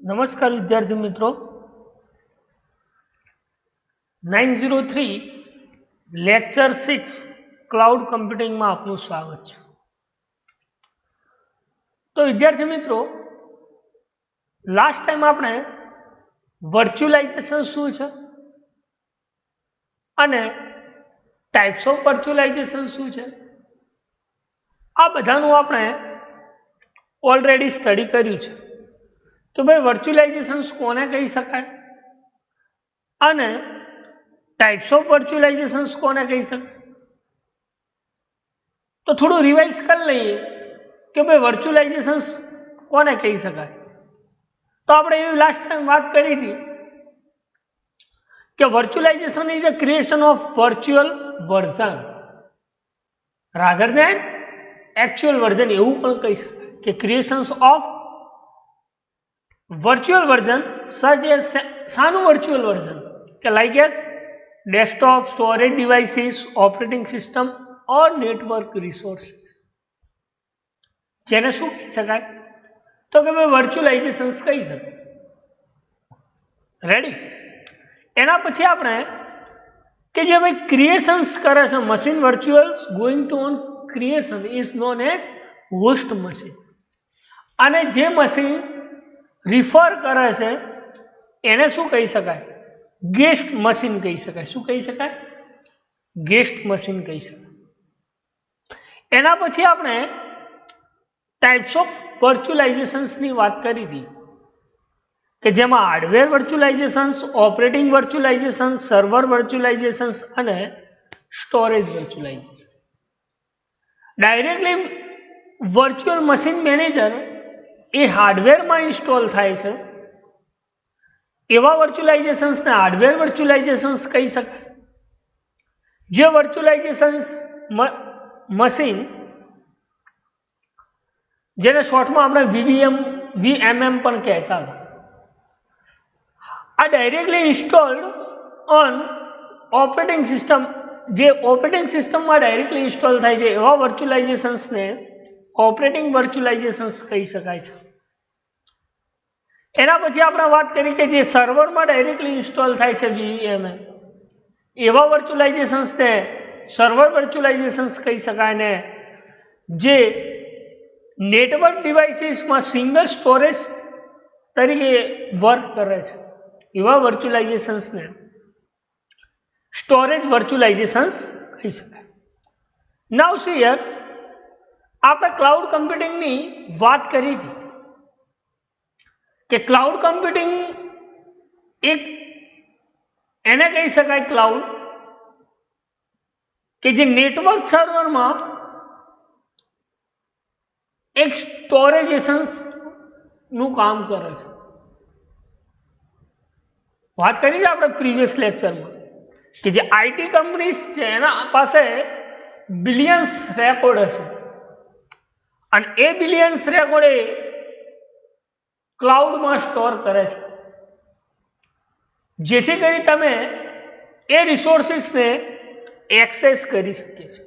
નમસ્કાર વિદ્યાર્થી મિત્રો 903 લેક્ચર 6 ક્લાઉડ કમ્પ્યુટિંગમાં આપનું સ્વાગત છે। તો વિદ્યાર્થી મિત્રો લાસ્ટ ટાઈમ આપણે વર્ચ્યુઅલાઇઝેશન શું છે અને ટાઈપ્સ ઓફ વર્ચ્યુઅલાઇઝેશન શું છે આ બધાનું આપણે ઓલરેડી સ્ટડી કર્યું છે। તો ભાઈ વર્ચ્યુઅલાઇઝેશન કોને કહી શકાય અને ટાઈપ્સ ઓફ વર્ચ્યુઅલાઇઝેશન કોને કહી શકાય। તો થોડું રિવાઇઝ કરી લઈએ કે ભાઈ વર્ચ્યુઅલાઇઝેશન કોને કહી શકાય। તો આપણે એવી લાસ્ટ ટાઈમ વાત કરી હતી કે virtualization is a creation of virtual version rather than actual version, એવું પણ કહી શકાય કે creations of virtual version such as શાનું વર્ચ્યુઅલ વર્ઝન કે like as desktop, storage devices, operating system or network resources, જેને શું કહી શકાય તો કે ભાઈ વર્ચ્યુઅલાઇઝેશન કહી શકાય। રેડી? એના પછી આપણે કે જે ભાઈ ક્રિએશન્સ કરે છે machine virtuals going to on creation is known as host machine, અને જે મશીન રિફર કરે છે એને શું કહી શકાય ગેસ્ટ મશીન કહી શકાય। શું કહી શકાય? ગેસ્ટ મશીન કહી શકાય। એના પછી આપણે ટાઈપ્સ ઓફ વર્ચ્યુઅલાઇઝેશન્સની વાત કરી હતી કે જેમાં hardware virtualizations, operating virtualization, server virtualizations અને storage virtualization. Directly virtual machine manager એ હાર્ડવેરમાં ઇન્સ્ટોલ થાય છે એવા વર્ચ્યુઅલાઇઝેશન્સને હાર્ડવેર વર્ચ્યુઅલાઇઝેશન્સ કહી શકાય। જે વર્ચ્યુઅલાઇઝેશન્સ મશીન, જેને શોર્ટમાં આપણે વીએમએમ પણ કહેતા હતા, આ directly installed on operating system, જે ઓપરેટિંગ સિસ્ટમમાં ડાયરેક્ટલી ઇન્સ્ટોલ થાય છે એવા વર્ચ્યુઅલાઇઝેશન્સને ઓપરેટિંગ વર્ચ્યુઅલાઇઝેશન્સ કહી શકાય છે। એના પછી આપણે વાત કરી કે જે સર્વરમાં ડાયરેક્ટલી ઇન્સ્ટોલ થાય છે વીએમએમ, એવા વર્ચ્યુઅલાઇઝેશન્સને સર્વર વર્ચ્યુઅલાઇઝેશન્સ કહી શકાય, ને જે નેટવર્ક ડિવાઇસીસમાં સિંગલ સ્ટોરેજ તરીકે વર્ક કરે છે એવા વર્ચ્યુઅલાઇઝેશન્સને સ્ટોરેજ વર્ચ્યુઅલાઇઝેશન્સ કહી શકાય। નાઉ સી હિયર આપણે ક્લાઉડ કમ્પ્યુટિંગની વાત કરી હતી કે ક્લાઉડ કમ્પ્યુટિંગ એક એને કહી શકાય ક્લાઉડ કે જે નેટવર્ક સર્વરમાં એક સ્ટોરેજેશન્સ નું કામ કરે છે। વાત કરી છે આપણે પ્રીવિયસ લેક્ચરમાં કે જે આઈટી કંપનીઝ છે એના પાસે બિલિયન્સ રેકોર્ડ હશે અને એ બિલિયન્સ રેકોર્ડ એ ક્લાઉડમાં સ્ટોર કરે છે, જેથી કરી તમે એ રિસોર્સિસને એક્સેસ કરી શકીએ છો।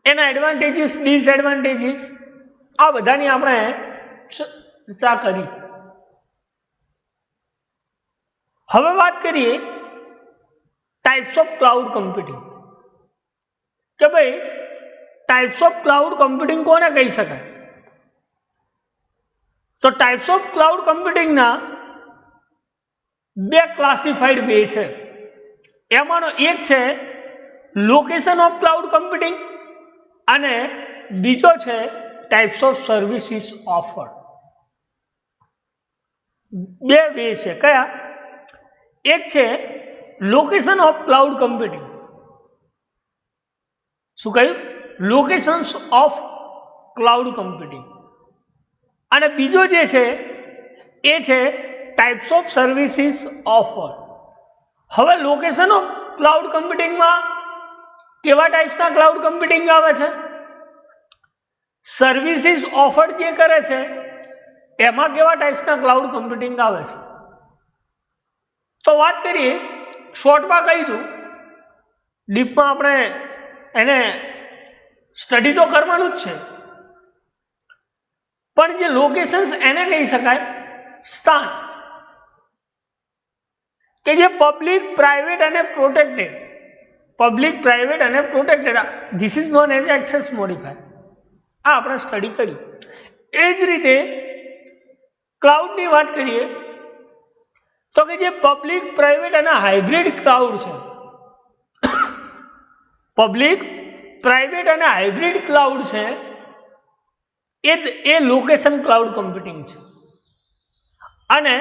એના એડવાન્ટેજીસ, ડિસએડવાન્ટેજીસ આ બધાની આપણે ચર્ચા કરી। હવે વાત કરીએ ટાઈપ્સ ઓફ ક્લાઉડ કમ્પ્યુટિંગ કે ભાઈ ટાઈપ્સ ઓફ ક્લાઉડ કમ્પ્યુટિંગ કોને કહી શકાય। તો ટાઈપ્સ ઓફ ક્લાઉડ કમ્પ્યુટિંગના બે ક્લાસિફાઈડ વે છે। એમાંનો એક છે લોકેશન ઓફ ક્લાઉડ કમ્પ્યુટિંગ અને બીજો છે ટાઈપ્સ ઓફ સર્વિસીસ ઓફર। બે વે છે, કયા? એક છે લોકેશન ઓફ ક્લાઉડ કમ્પ્યુટિંગ, શું કહ્યું? લોકેશન્સ ઓફ ક્લાઉડ કમ્પ્યુટિંગ, અને બીજો જે છે એ છે ટાઈપ્સ ઓફ સર્વિસીસ ઓફર। હવે લોકેશન ઓફ ક્લાઉડ કમ્પ્યુટિંગમાં કેવા ટાઈપ્સના ક્લાઉડ કમ્પ્યુટિંગ આવે છે? સર્વિસીસ ઓફર જે કરે છે એમાં કેવા ટાઈપ્સના ક્લાઉડ કમ્પ્યુટિંગ આવે છે? તો વાત કરીએ, શોર્ટમાં કહી દઉં, ડીપમાં આપણે એને સ્ટડી તો કરવાનું જ છે। પણ જે લોકેશન્સ એને કહી શકાય સ્થાન, કે જે પબ્લિક, પ્રાઇવેટ અને પ્રોટેક્ટેડ, પબ્લિક, પ્રાઇવેટ અને protected, this is known as access modifier. આ આપણે સ્ટડી કર્યું. એ જ રીતે ક્લાઉડની વાત કરીએ તો કે જે પબ્લિક, પ્રાઇવેટ અને હાઇબ્રિડ ક્લાઉડ છે, પબ્લિક, પ્રાઇવેટ અને હાઇબ્રિડ ક્લાઉડ છે, એ લોકેશન ક્લાઉડ કમ્પ્યુટિંગ છે. અને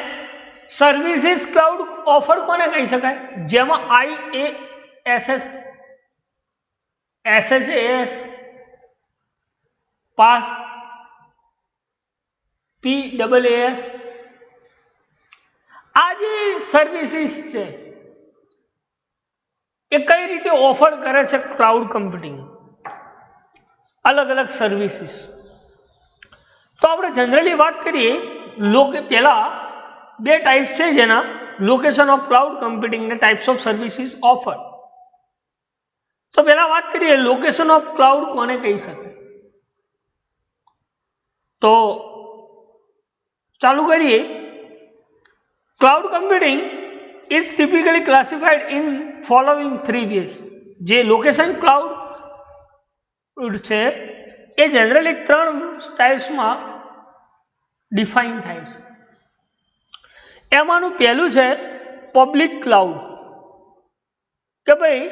સર્વિસીસ ક્લાઉડ ઓફર કોને કહી શકાય? જેમાં IaaS, SaaS, PaaS, PaaS, આ જે સર્વિસીસ છે એ કઈ રીતે ઓફર કરે છે ક્લાઉડ કમ્પ્યુટિંગ, અલગ અલગ સર્વિસીસ. તો આપણે જનરલી વાત કરીએ, પહેલા બે ટાઈપ્સ છે જેના, લોકેશન ઓફ ક્લાઉડ કમ્પ્યુટિંગ ને ટાઈપ્સ ઓફ સર્વિસીસ ઓફર. તો પહેલા વાત કરીએ લોકેશન ઓફ ક્લાઉડ કોને કહી શકાય. તો ચાલુ કરીએ. Cloud computing is typically classified in following 3 ways. જે લોકેશન ક્લાઉડ છે એ જનરલી 3 ટાઈપ્સમાં ડિફાઇન થાય છે. એમાંનું પહેલું છે પબ્લિક ક્લાઉડ, કે ભાઈ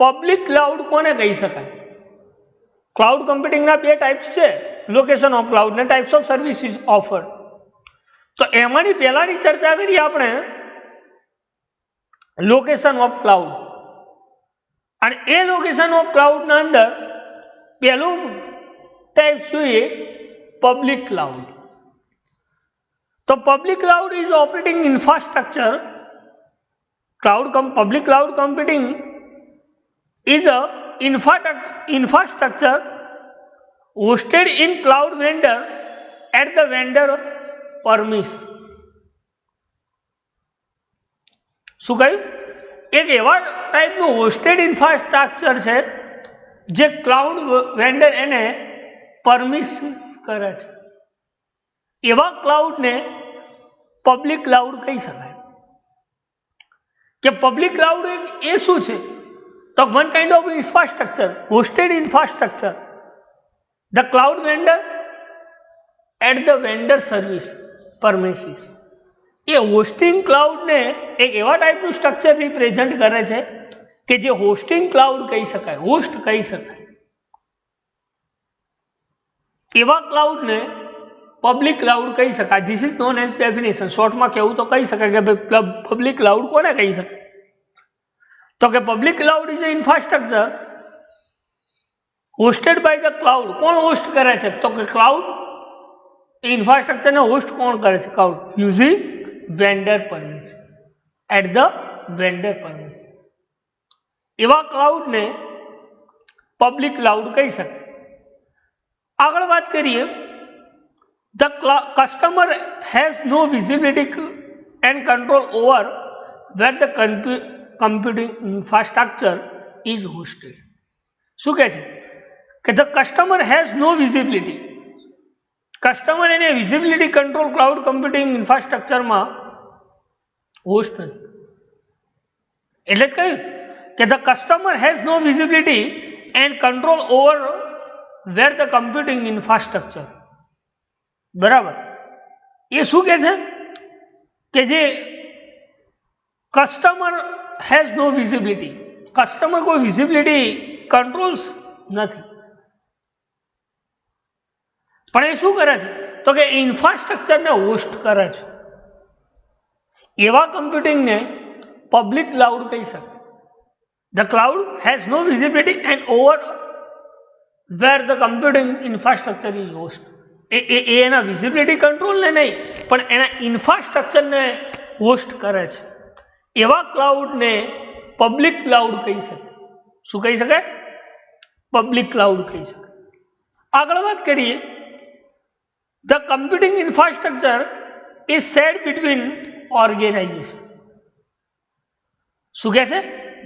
પબ્લિક ક્લાઉડ કોને કહી શકાય. ક્લાઉડ કમ્પ્યુટિંગના બે ટાઈપ્સ છે, લોકેશન ઓફ ક્લાઉડ ને ટાઈપ્સ ઓફ સર્વિસીસ ઓફર. તો એમાંની પહેલાની ચર્ચા કરીએ આપણે લોકેશન ઓફ ક્લાઉડ. અને એ લોકેશન ઓફ ક્લાઉડના અંદર પહેલું ટાઈપ જોઈએ પબ્લિક ક્લાઉડ. તો public cloud is operating infrastructure. Public cloud computing is a infrastructure hosted in cloud vendor at the vendor permise. શું કહ્યું? એક એવા ટાઈપનું હોસ્ટેડ ઇન્ફ્રાસ્ટ્રક્ચર છે જે ક્લાઉડ વેન્ડર એને પરમિશ કરે છે. એવા ક્લાઉડને પબ્લિક ક્લાઉડ કહી શકાય. કે પબ્લિક ક્લાઉડ એ શું છે? તો one kind of infrastructure, hosted infrastructure, the cloud vendor at the vendor service premises. એ હોસ્ટિંગ ક્લાઉડને એક એવા ટાઈપનું સ્ટ્રક્ચર રિપ્રેઝન્ટ કરે છે કે જે હોસ્ટિંગ ક્લાઉડ કહી શકાય, હોસ્ટ કહી શકાય. એવા ક્લાઉડને પબ્લિક ક્લાઉડ કહી શકાય. This is known as definition. શોર્ટમાં કહેવું તો કહી શકાય કે ભાઈ પબ્લિક ક્લાઉડ કોને કહી શકાય? તો કે public cloud is a infrastructure hosted by the cloud. કોણ હોસ્ટ કરે છે? તો કે ક્લાઉડ. ઇન્ફ્રાસ્ટ્રક્ચરને હોસ્ટ કોણ કરે છે? Cloud. Using vendor permission at the vendor permission. એવા ક્લાઉડને પબ્લિક ક્લાઉડ કહી શકાય. આગળ વાત કરીએ, the customer has no visibility and control over where the computing infrastructure is hosted. શું કહે છે? કે the customer has no visibility. Customer એને વિઝિબિલિટી કંટ્રોલ ક્લાઉડ કમ્પ્યુટિંગ ઇન્ફ્રાસ્ટ્રક્ચરમાં હોસ્ટ નથી. એટલે જ કહ્યું કે the customer has no visibility and control over where the computing infrastructure. બરાબર. એ શું કહે છે? કે જે customer has no visibility, customer કોઈ વિઝિબિલિટી કંટ્રોલ્સ નથી. પણ એ શું કરે છે? તો કે ઇન્ફ્રાસ્ટ્રક્ચરને હોસ્ટ કરે છે. એવા કમ્પ્યુટિંગને પબ્લિક ક્લાઉડ કહી શકાય. The cloud has no visibility and over where the computing infrastructure is host. એના વિઝિબિલિટી કંટ્રોલને નહીં પણ એના ઇન્ફ્રાસ્ટ્રક્ચરને હોસ્ટ કરે છે. એવા ક્લાઉડને પબ્લિક ક્લાઉડ કહી શકાય. શું કહી શકાય? પબ્લિક ક્લાઉડ કહી શકાય. આગળ વાત કરીએ, the computing infrastructure is shared between organization. શું કહે છે?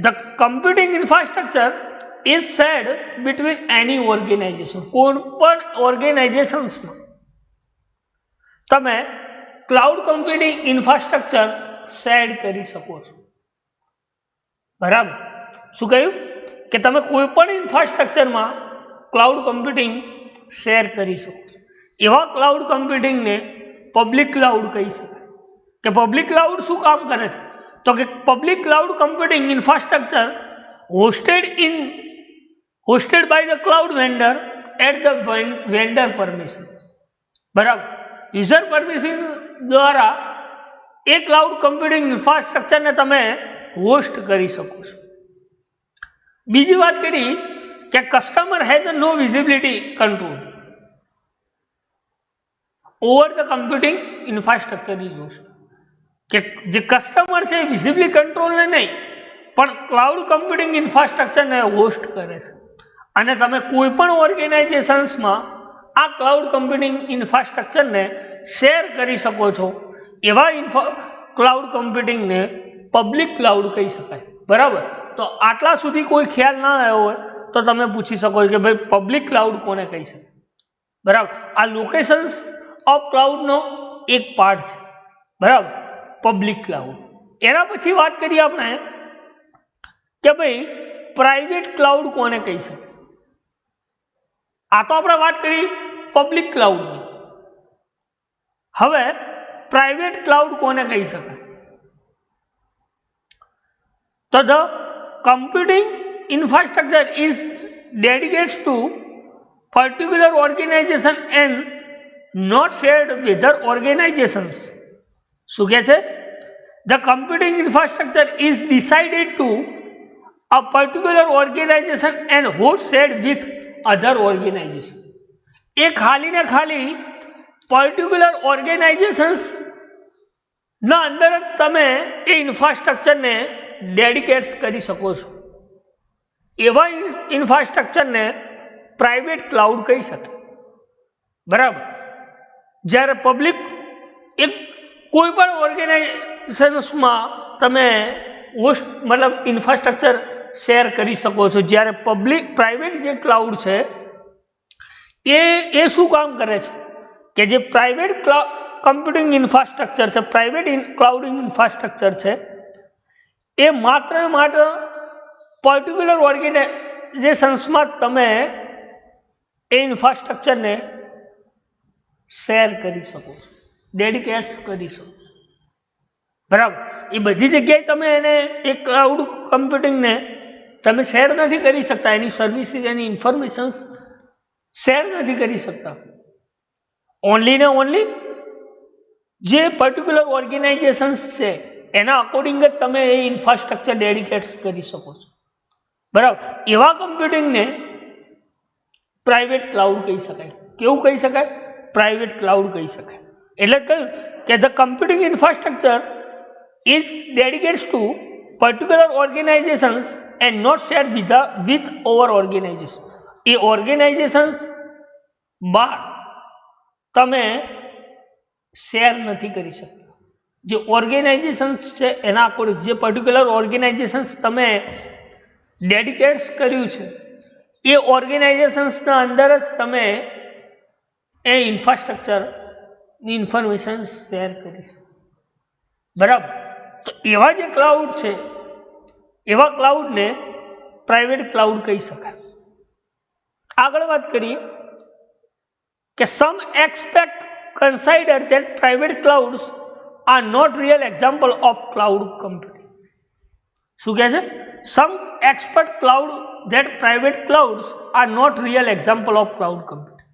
The computing infrastructure is shared between any organization. કોઈ પણ ઓર્ગેનાઇઝેશન્સમાં તમે ક્લાઉડ કમ્પ્યુટિંગ ઇન્ફ્રાસ્ટ્રક્ચર શેર કરી શકો છો. બરાબર. શું કહ્યું કે તમે કોઈ પણ ઇન્ફ્રાસ્ટ્રક્ચરમાં ક્લાઉડ કમ્પ્યુટિંગ શેર કરી શકો છો. એવા ક્લાઉડ કમ્પ્યુટિંગને પબ્લિક ક્લાઉડ કહી શકાય. કે પબ્લિક ક્લાઉડ શું કામ કરે છે? તો કે public cloud computing infrastructure hosted by the cloud vendor at the vendor permission. બરાબર. યુઝર પરમિશન દ્વારા એ ક્લાઉડ કમ્પ્યુટિંગ ઇન્ફ્રાસ્ટ્રક્ચરને તમે હોસ્ટ કરી શકો છો. બીજી વાત કરી કે customer has no visibility control over the computing infrastructure is host. કે જે કસ્ટમર છે એ વિઝિબિલી કંટ્રોલને નહીં પણ ક્લાઉડ કમ્પ્યુટિંગ ઇન્ફ્રાસ્ટ્રક્ચરને હોસ્ટ કરે છે. અને તમે કોઈ પણ ઓર્ગેનાઇઝેશન્સમાં આ ક્લાઉડ કમ્પ્યુટિંગ ઇન્ફ્રાસ્ટ્રક્ચરને શેર કરી શકો છો. એવા ક્લાઉડ કમ્પ્યુટિંગને પબ્લિક ક્લાઉડ કહી શકાય. બરાબર. તો આટલા સુધી કોઈ ખ્યાલ ના આવ્યો હોય તો તમે પૂછી શકો કે ભાઈ પબ્લિક ક્લાઉડ કોને કહી શકાય. બરાબર. આ લોકેશન્સ ઓફ ક્લાઉડનો એક પાર્ટ છે. બરાબર. Public cloud. એના પછી વાત કરીએ આપણે કે ભાઈ પ્રાઇવેટ ક્લાઉડ કોને કહી શકાય. આ તો આપણે વાત કરી પબ્લિક ક્લાઉડની. હવે પ્રાઇવેટ ક્લાઉડ કોને કહી શકાય? તો the computing infrastructure is dedicated to particular organization and not shared with other organizations. શું કહે છે? The computing infrastructure is decided to a particular organization and hot shared with other organization. એ ખાલી ને ખાલી પર્ટિક્યુલર ઓર્ગેનાઇઝેશન્સ ના અંદર જ તમે એ ઇન્ફ્રાસ્ટ્રક્ચરને ડેડિકેટ કરી શકો છો. એવા ઇન્ફ્રાસ્ટ્રક્ચરને પ્રાઇવેટ ક્લાઉડ કહી શકાય. બરાબર. જ્યારે પબ્લિક એક કોઈ પણ ઓર્ગેનાઇઝેશન્સમાં તમે હોસ્ટ મતલબ ઇન્ફ્રાસ્ટ્રક્ચર શેર કરી શકો છો. જ્યારે પ્રાઇવેટ જે ક્લાઉડ છે એ શું કામ કરે છે કે જે પ્રાઇવેટ કમ્પ્યુટિંગ ઇન્ફ્રાસ્ટ્રક્ચર છે, પ્રાઇવેટ ક્લાઉડિંગ ઇન્ફ્રાસ્ટ્રક્ચર છે, એ માત્ર પર્ટિક્યુલર ઓર્ગેનાઇઝેશન્સમાં તમે એ ઇન્ફ્રાસ્ટ્રક્ચરને શેર કરી શકો છો, ડેડિકેટ કરી શકો. બરાબર. એ બધી જગ્યાએ તમે એને એક ક્લાઉડ કમ્પ્યુટિંગને તમે શેર નથી કરી શકતા. એની સર્વિસીસ, એની ઇન્ફોર્મેશન્સ શેર નથી કરી શકતા. ઓનલી ને ઓનલી જે પર્ટિક્યુલર ઓર્ગેનાઇઝેશન્સ છે એના અકોર્ડિંગ જ તમે એ ઇન્ફ્રાસ્ટ્રક્ચર ડેડિકેટ કરી શકો છો. બરાબર. એવા કમ્પ્યુટિંગને પ્રાઇવેટ ક્લાઉડ કહી શકાય. કેવું કહી શકાય? પ્રાઇવેટ ક્લાઉડ કહી શકાય. એટલે કહ્યું કે the computing infrastructure is dedicated to particular organizations and not share with over organization. એ ઓર્ગેનાઇઝેશન્સ બહાર તમે શેર નથી કરી શકતા. જે ઓર્ગેનાઇઝેશન્સ છે એના અકોર્ડિંગ, જે પર્ટિક્યુલર ઓર્ગેનાઇઝેશન્સ તમે ડેડિકેટ કર્યું છે એ ઓર્ગેનાઇઝેશન્સના અંદર જ તમે એ ઇન્ફ્રાસ્ટ્રક્ચરની ઇન્ફોર્મેશન શેર કરી શકો. બરાબર. તો એવા જે ક્લાઉડ છે એવા ક્લાઉડને પ્રાઇવેટ ક્લાઉડ કહી શકાય. આગળ વાત કરીએ કે some expect consider that private clouds are not real example of cloud computing. શું કહે છે? Some expert cloud that private clouds are not real example of cloud computing.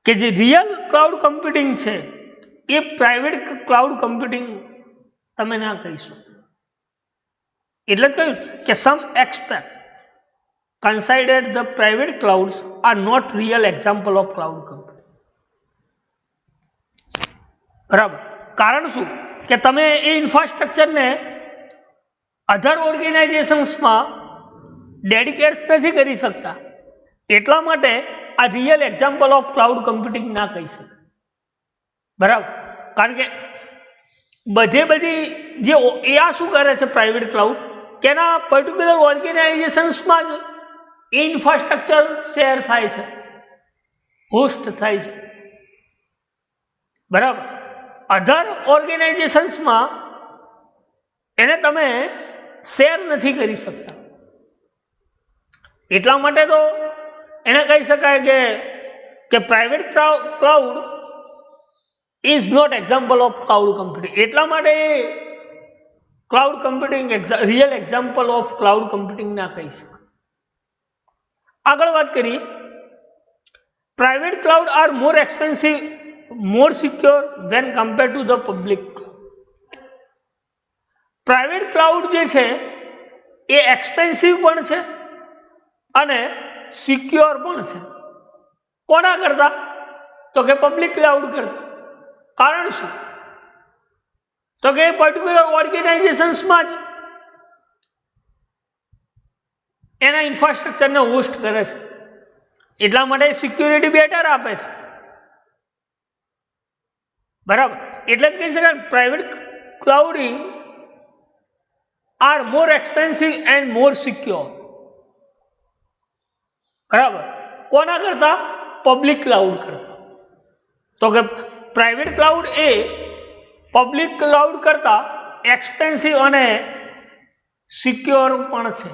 કે જે રિયલ ક્લાઉડ કમ્પ્યુટિંગ છે એ પ્રાઇવેટ ક્લાઉડ કમ્પ્યુટિંગ તમે ના કહી શકો. એટલે કહ્યું કે some expect consider the private clouds are not real example of cloud computing. બરાબર. કારણ શું? કે તમે એ ઇન્ફ્રાસ્ટ્રક્ચરને અધર ઓર્ગેનાઇઝેશન્સમાં ડેડિકેટ નથી કરી શકતા. એટલા માટે આ real example of cloud computing ના કહી શકે. બરાબર. કારણ કે બધી જે આ શું કરે છે પ્રાઇવેટ ક્લાઉડ કે એના પર્ટિક્યુલર ઓર્ગેનાઇઝેશન્સમાં જ એ ઇન્ફ્રાસ્ટ્રક્ચર શેર થાય છે, હોસ્ટ થાય છે. બરાબર. અધર ઓર્ગેનાઇઝેશન્સમાં એને તમે શેર નથી કરી શકતા, એટલા માટે તો એને કહી શકાય કે private cloud is not example of cloud computing. એટલા માટે cloud computing real example of cloud computing ના કહી શકાય. આગળ વાત કરીએ, private cloud are more expensive, more secure when compare to the public. Private cloud જે છે એ એક્સપેન્સિવ પણ છે અને સિક્યોર પણ છે. કોના કરતા? તો કે પબ્લિક ક્લાઉડ કરતા. કારણ શું? તો કે પર્ટિક્યુલર ઓર્ગેનાઇઝેશન્સમાં જ એના ઇન્ફ્રાસ્ટ્રક્ચરને હોસ્ટ કરે છે, એટલા માટે સિક્યુરિટી બેટર આપે છે. બરાબર. એટલે જ કહી શકાય private clouding are more expensive and more secure. બરાબર. કોના કરતા? પબ્લિક ક્લાઉડ કરતા. તો કે પ્રાઇવેટ ક્લાઉડ એ પબ્લિક ક્લાઉડ કરતા એક્સપેન્સિવ અને સિક્યોર પણ છે.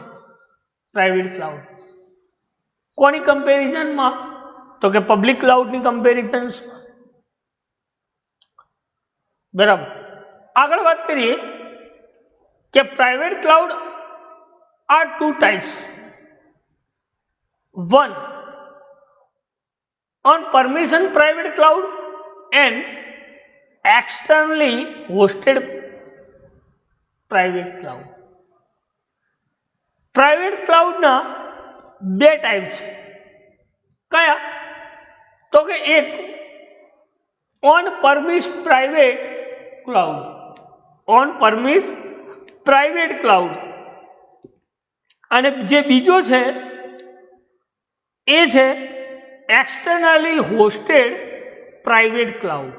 પ્રાઇવેટ ક્લાઉડ કોની કમ્પેરિઝનમાં? તો કે પબ્લિક ક્લાઉડની કમ્પેરિઝન્સમાં. બરાબર. આગળ વાત કરીએ કે private cloud are two types. One, on permission private cloud and externally hosted private cloud. Private ક્લાઉડના બે ટાઈપ છે. કયા? તો કે એક on premise private cloud. On premise private cloud. અને જે બીજો છે એ છે externally hosted private cloud.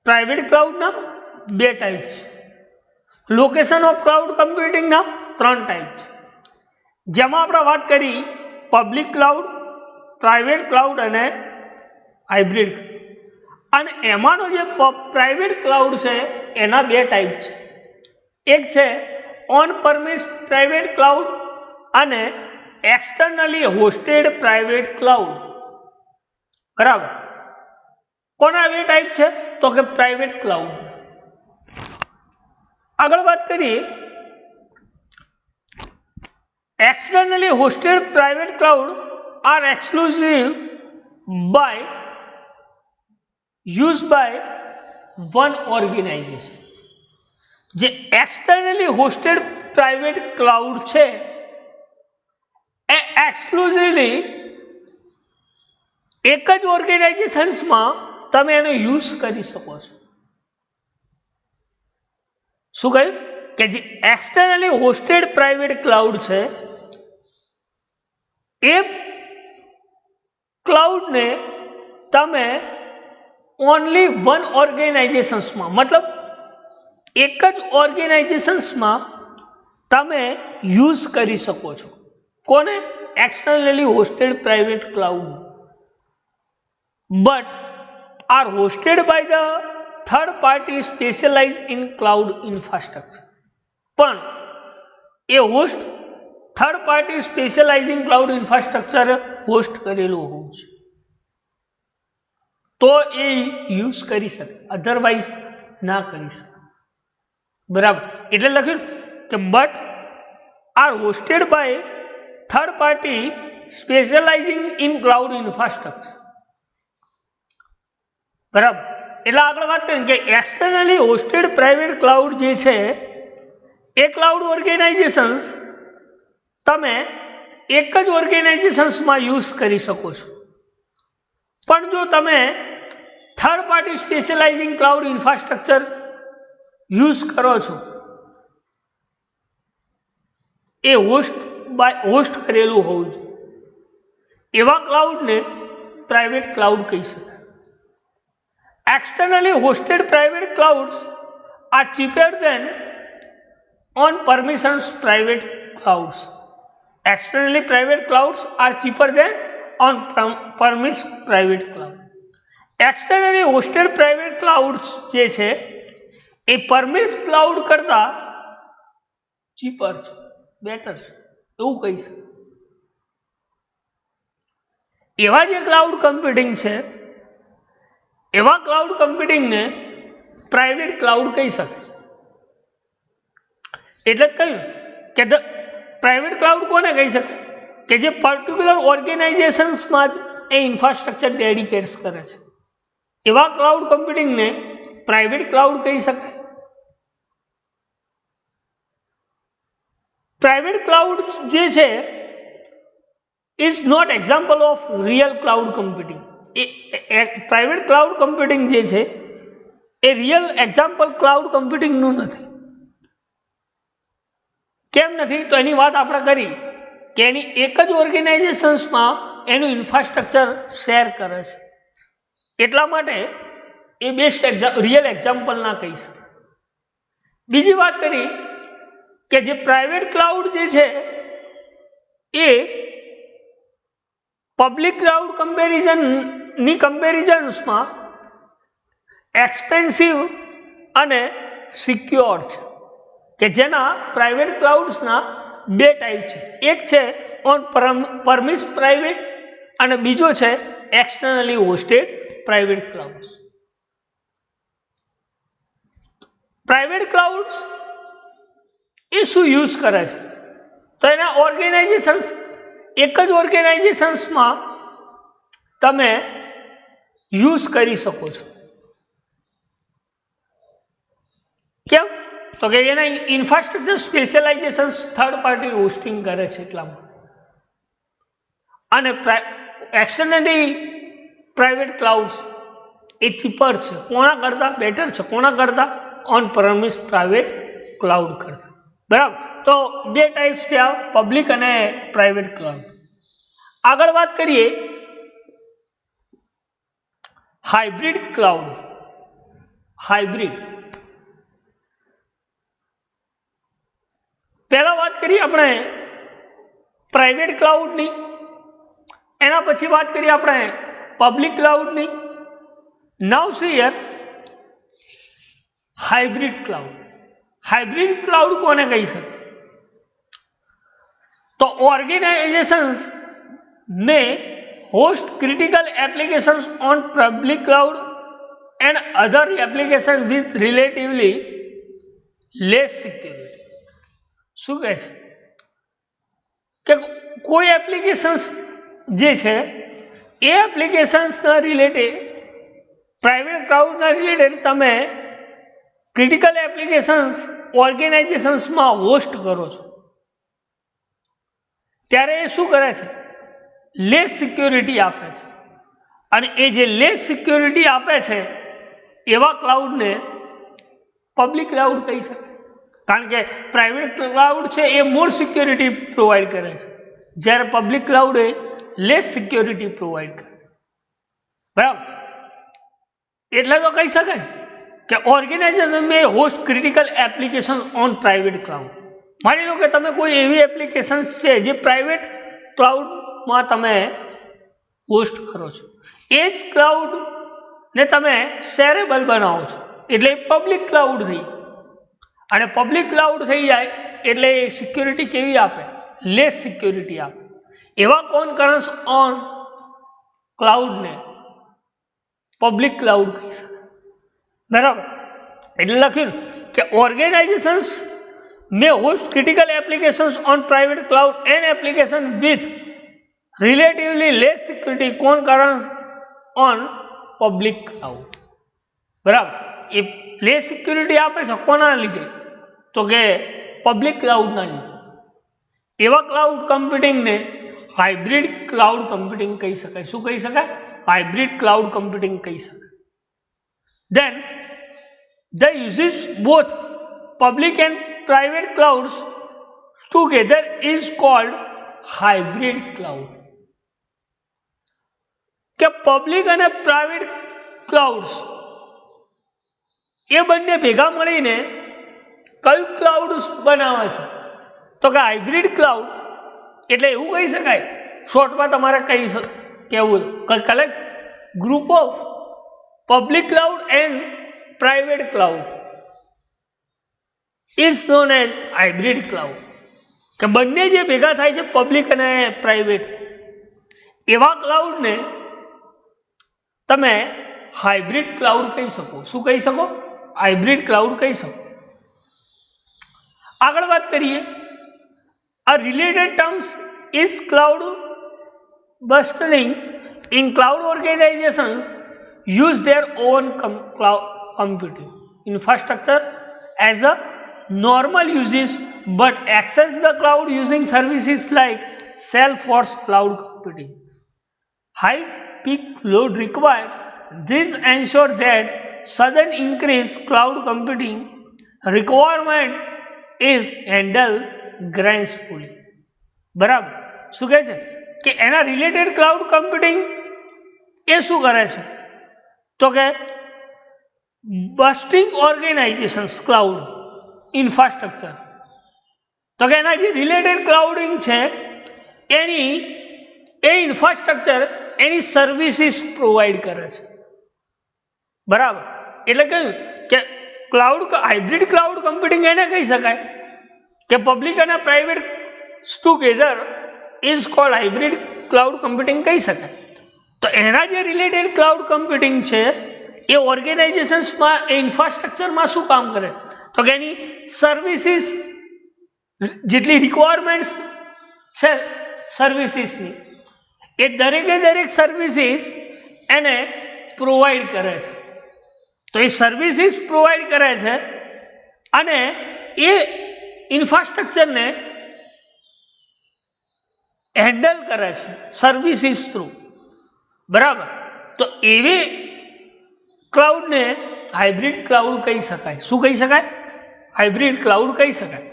Private ક્લાઉડના બે ટાઈપ છે. લોકેશન ઓફ ક્લાઉડ કમ્પ્યુટિંગના ત્રણ ટાઈપ છે, જેમાં આપણે વાત કરી પબ્લિક ક્લાઉડ, પ્રાઇવેટ ક્લાઉડ અને હાઇબ્રિડ. અને એમાંનો જે પ્રાઇવેટ ક્લાઉડ છે એના બે ટાઈપ છે. એક છે ઓન પરમિસ પ્રાઇવેટ ક્લાઉડ અને એક્સટર્નલી હોસ્ટેડ પ્રાઇવેટ ક્લાઉડ. બરાબર. કોના બે ટાઈપ છે? તો કે પ્રાઇવેટ ક્લાઉડ. આગળ વાત કરીએ, externally hosted private cloud are exclusive by use by one organization. જે એક્સટર્નલી હોસ્ટેડ પ્રાઇવેટ ક્લાઉડ છે એ એક્સક્લુઝિવલી એક જ ઓર્ગેનાઇઝેશન્સમાં તમે એનો યુઝ કરી શકો છો. શું કહ્યું? કે જે એક્સટર્નલી હોસ્ટેડ પ્રાઇવેટ ક્લાઉડ છે એ ક્લાઉડને તમે ઓનલી વન ઓર્ગેનાઇઝેશન્સમાં, મતલબ એક જ ઓર્ગેનાઇઝેશન્સમાં તમે યુઝ કરી શકો છો. કોને? Externally hosted private cloud. But are hosted by the third party specialize in cloud infrastructure. પણ એ host third party specializing cloud infrastructure host કરેલું હોવું છે તો એ યુઝ કરી શકે, અધરવાઇઝ ના કરી શકે. બરાબર. એટલે લખ્યું કે but are hosted by third party specializing in cloud infrastructure. બરાબર. એટલે આગળ વાત કરીએ કે એક્સટર્નલી હોસ્ટેડ પ્રાઇવેટ ક્લાઉડ જે છે એ ક્લાઉડ ઓર્ગેનાઇઝેશન્સ તમે એક જ ઓર્ગેનાઇઝેશન્સમાં યુઝ કરી શકો છો. પણ જો તમે third party specializing cloud infrastructure use કરો છો એ હોસ્ટ કરેલું હોવું જોઈએ, એવા ક્લાઉડને પ્રાઇવેટ ક્લાઉડ કહી શકાય. Externally hosted private clouds are cheaper than on permissions private clouds. Externally private clouds are cheaper than on premise private cloud. Externally hosted private clouds જે છે એ પરમિસ ક્લાઉડ કરતા ચીપર છે, બેટર છે, એવું કહી શકાય. એવા જે ક્લાઉડ કમ્પ્યુટિંગ છે એવા ક્લાઉડ કમ્પ્યુટિંગને પ્રાઇવેટ ક્લાઉડ કહી શકાય. એટલે જ કહ્યું કે પ્રાઇવેટ ક્લાઉડ કોને કહી શકાય કે જે પર્ટિક્યુલર ઓર્ગેનાઇઝેશન્સમાં જ એ ઇન્ફ્રાસ્ટ્રક્ચર ડેડિકેટ કરે છે. એવા ક્લાઉડ કમ્પ્યુટિંગને પ્રાઇવેટ ક્લાઉડ કહી શકાય. પ્રાઇવેટ ક્લાઉડ જે છે is not example of real cloud computing. Private cloud computing જે છે એ રિયલ એક્ઝામ્પલ ક્લાઉડ કમ્પ્યુટિંગનું નથી. કેમ નથી? તો એની વાત આપણે કરી કે એની એક જ ઓર્ગેનાઇઝેશન્સમાં એનું ઇન્ફ્રાસ્ટ્રક્ચર શેર કરે છે, એટલા માટે એ બેસ્ટ રિયલ એક્ઝામ્પલ ના કહી શકે. બીજી વાત કરી કે જે પ્રાઇવેટ ક્લાઉડ જે છે એ પબ્લિક ક્લાઉડ કમ્પેરિઝનની કમ્પેરિઝન્સમાં એક્સપેન્સિવ અને સિક્યોર છે, કે જેના પ્રાઇવેટ ક્લાઉડ્સના બે ટાઈપ છે. એક છે ઓન પરમિસ પ્રાઇવેટ અને બીજો છે externally hosted private clouds. Private clouds એ શું યુઝ કરે છે? તો એના ઓર્ગેનાઇઝેશન્સ એક જ ઓર્ગેનાઇઝેશન્સમાં તમે યુઝ કરી શકો છો. કેમ? તો કે એના ઇન્ફ્રાસ્ટ્રક્ચર સ્પેશિયલાઇઝેશન્સ થર્ડ પાર્ટી હોસ્ટિંગ કરે છે એટલામાં. અને એક્સટર્નલી પ્રાઇવેટ ક્લાઉડ્સ એ ચીપર છે. કોના કરતા? બેટર છે. કોના કરતા? ઓન પ્રેમિસ પ્રાઇવેટ ક્લાઉડ કરતા. બરાબર. તો બે ટાઈપ્સ થયા, પબ્લિક અને પ્રાઇવેટ ક્લાઉડ. આગળ વાત કરીએ હાઇબ્રિડ ક્લાઉડ. હાઇબ્રિડ પહેલા વાત કરીએ આપણે પ્રાઇવેટ ક્લાઉડની, એના પછી વાત કરીએ આપણે પબ્લિક ક્લાઉડની. Now see here hybrid cloud. Hybrid cloud કોને કહી શકે? તો ઓર્ગેનાઇઝેશન્સ ને host critical applications on public cloud and other application with relatively less security. શું કહે છે કે કોઈ એપ્લિકેશન્સ જે છે એ એપ્લિકેશન્સના રિલેટેડ પ્રાઇવેટ ક્લાઉડના રિલેટેડ તમે ક્રિટિકલ એપ્લિકેશન્સ ઓર્ગેનાઇઝેશન્સમાં હોસ્ટ કરો છો ત્યારે એ શું કરે છે? લેસ સિક્યોરિટી આપે છે. અને એ જે લેસ સિક્યોરિટી આપે છે એવા ક્લાઉડને પબ્લિક ક્લાઉડ કહી શકે. કારણ કે પ્રાઇવેટ ક્લાઉડ છે એ મોર સિક્યોરિટી પ્રોવાઈડ કરે છે, જ્યારે પબ્લિક ક્લાઉડ એ લેસ સિક્યોરિટી પ્રોવાઈડ કરે. બરાબર. એટલે તો કહી શકાય કે organization may host critical application on private cloud. માની લો કે તમે કોઈ એવી એપ્લિકેશન્સ છે જે પ્રાઇવેટ ક્લાઉડમાં તમે હોસ્ટ કરો છો, એ જ ક્લાઉડને તમે શેરેબલ બનાવો છો એટલે પબ્લિક ક્લાઉડ થઈ. અને પબ્લિક ક્લાઉડ થઈ જાય એટલે સિક્યોરિટી કેવી આપે? લેસ સિક્યોરિટી આપે. એવા કોનકરન્સ ઓન ક્લાઉડને પબ્લિક ક્લાઉડ કહી શકાય. બરાબર. એટલે લખ્યું કે organizations may host critical applications on private cloud and application with relatively less security concerns on public cloud. બરાબર. એ લેસ સિક્યુરિટી આપે છે કોના લીધે? તો કે પબ્લિક ક્લાઉડના લીધે. એવા ક્લાઉડ કમ્પ્યુટિંગને હાઇબ્રિડ ક્લાઉડ કમ્પ્યુટિંગ કહી શકાય. શું કહી શકાય? હાઇબ્રિડ ક્લાઉડ કમ્પ્યુટિંગ કહી શકાય. Then the uses both public and private clouds together is called hybrid cloud. કે પબ્લિક અને પ્રાઇવેટ ક્લાઉડ્સ એ બંને ભેગા મળીને કયું ક્લાઉડ બનાવે છે? તો કે હાઇબ્રિડ ક્લાઉડ. એટલે એવું કહી શકાય, શોર્ટમાં તમારે કહી કેવું collect group of public cloud and private cloud is known as hybrid cloud, કે બંને જે ભેગા થાય છે પબ્લિક અને પ્રાઇવેટ, એવા ક્લાઉડને તમે હાઇબ્રિડ ક્લાઉડ કહી શકો. શું કહી શકો? હાઇબ્રિડ ક્લાઉડ કહી શકો. આગળ વાત કરીએ. A related terms is cloud bustling. In cloud organizations use their own cloud computing infrastructure as a normal uses, but access the cloud using services like Salesforce cloud computing. High peak load required. This ensure that sudden increase cloud computing requirement is handled gracefully. બરાબર. શું કહે છે કે એના related cloud computing એ શું કરે છે તો કે બસ્ટિંગ ઓર્ગેનાઇઝેશન્સ ક્લાઉડ ઇન્ફ્રાસ્ટ્રક્ચર, તો કે એના જે રિલેટેડ ક્લાઉડિંગ છે એની એ ઇન્ફ્રાસ્ટ્રક્ચર એની સર્વિસીસ પ્રોવાઈડ કરે છે. બરાબર. એટલે કહ્યું કે ક્લાઉડ હાઇબ્રિડ ક્લાઉડ કમ્પ્યુટિંગ એને કહી શકાય કે પબ્લિક અને private together is called hybrid cloud computing કહી શકાય. તો એના જે રિલેટેડ ક્લાઉડ કમ્પ્યુટિંગ છે એ ઓર્ગેનાઇઝેશન્સમાં એ ઇન્ફ્રાસ્ટ્રક્ચરમાં શું કામ કરે તો કે એની સર્વિસીસ જેટલી રિક્વાયરમેન્ટ્સ છે સર્વિસીસની એ દરેક સર્વિસીસ એને પ્રોવાઈડ કરે છે. તો એ સર્વિસીસ પ્રોવાઈડ કરે છે અને એ ઇન્ફ્રાસ્ટ્રક્ચરને હેન્ડલ કરે છે સર્વિસીસ થ્રુ. બરાબર. તો એવી ક્લાઉડને હાઇબ્રિડ ક્લાઉડ કહી શકાય. શું કહી શકાય? હાઇબ્રિડ ક્લાઉડ કહી શકાય.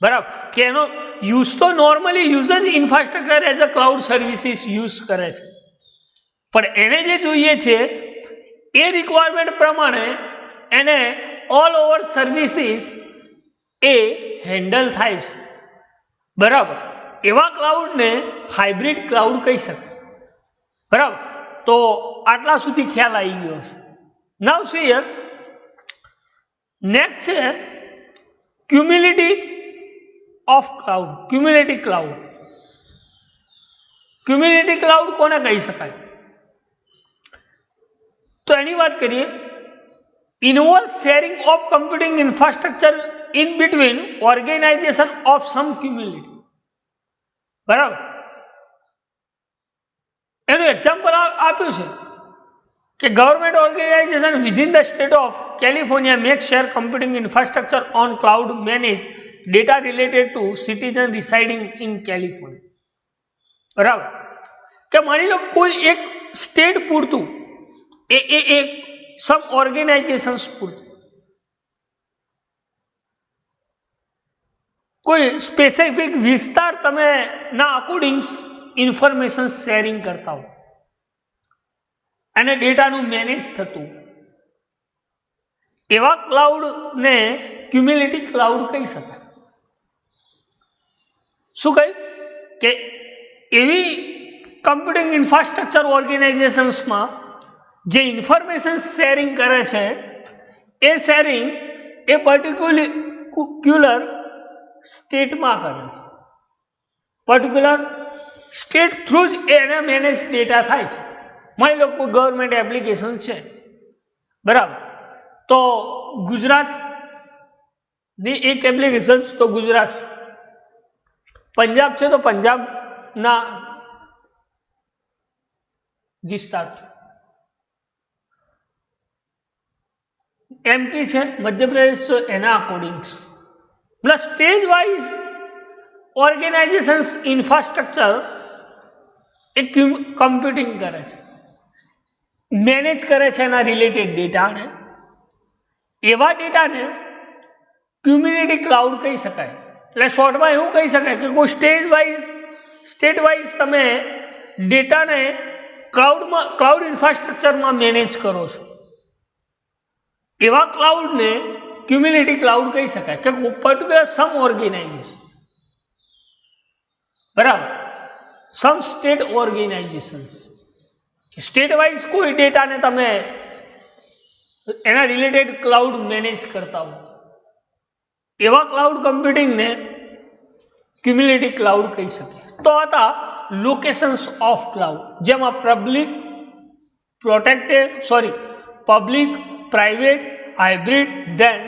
બરાબર. કે એનો યુઝ તો નોર્મલી યુઝ જ ઇન્ફ્રાસ્ટ્રક્ચર એઝ અ ક્લાઉડ સર્વિસીસ યુઝ કરે છે, પણ એને જે જોઈએ છે એ રિક્વાયરમેન્ટ પ્રમાણે એને ઓલ ઓવર સર્વિસીસ એ હેન્ડલ થાય છે. બરાબર. એવા ક્લાઉડને હાઇબ્રિડ ક્લાઉડ કહી શકાય. બરાબર. તો આટલા સુધી ખ્યાલ આવી ગયો હશે. નાઉ સી હિયર નેક્સ્ટ છે community of cloud. Community cloud. Community cloud કોને કહી શકાય તો એની વાત કરીએ. Involve sharing of computing infrastructure in between organization of some community. બરાબર. એનું એક્ઝામ્પલ આપ્યું છે કે government organization within the state of California make share computing infrastructure on cloud manage data related to citizen residing in California. બરાબર. કે માની લો કોઈ એક સ્ટેટ પૂરતું એક સમ ઓર્ગેનાઇઝેશન્સ પૂરતું કોઈ સ્પેસિફિક વિસ્તાર તમે ના અકોર્ડિંગ ઇન્ફોર્મેશન શેરિંગ કરતા હો અને ડેટાનું મેનેજ થતું, એવા ક્લાઉડને ક્યુમ્યુલિટી ક્લાઉડ કહી શકાય. શું કહ્યું કે એવી કમ્પ્યુટિંગ ઇન્ફ્રાસ્ટ્રક્ચર ઓર્ગેનાઇઝેશન્સમાં જે ઇન્ફોર્મેશન શેરિંગ કરે છે એ શેરિંગ એ પર્ટિક્યુલર સ્ટેટમાં કરે છે. પર્ટિક્યુલર સ્ટેટ થ્રુ જ એના મેનેજ ડેટા થાય છે. માની લો કોઈ ગવર્મેન્ટ એપ્લિકેશન છે. બરાબર. તો ગુજરાતની એક એપ્લિકેશન તો ગુજરાત છે, પંજાબ છે તો પંજાબના વિસ્તાર છે, એમપી છે મધ્યપ્રદેશ છે એના according plus stage wise organisations infrastructure એ કમ્પ્યુટિંગ કરે છે, મેનેજ કરે છે એના રિલેટેડ ડેટાને. એવા ડેટાને ક્યુમ્યુલિટી ક્લાઉડ કહી શકાય. એટલે શોર્ટમાં એવું કહી શકાય કે કોઈ સ્ટેટ વાઇઝ તમે ડેટાને ક્લાઉડ ઇન્ફ્રાસ્ટ્રક્ચરમાં મેનેજ કરો છો, એવા ક્લાઉડને ક્યુમ્યુલિટી ક્લાઉડ કહી શકાય કે પર્ટિક્યુલર સમ ઓર્ગેનાઇઝેશન. બરાબર. સમ સ્ટેટ ઓર્ગેનાઇઝેશન્સ, સ્ટેટ વાઇઝ કોઈ ડેટાને તમે એના રિલેટેડ ક્લાઉડ મેનેજ કરતા હો, એવા ક્લાઉડ કમ્પ્યુટિંગને ક્યુમ્યુલેટિવ ક્લાઉડ કહી શકીએ. તો હતા લોકેશન્સ ઓફ ક્લાઉડ, જેમાં public, private, hybrid, then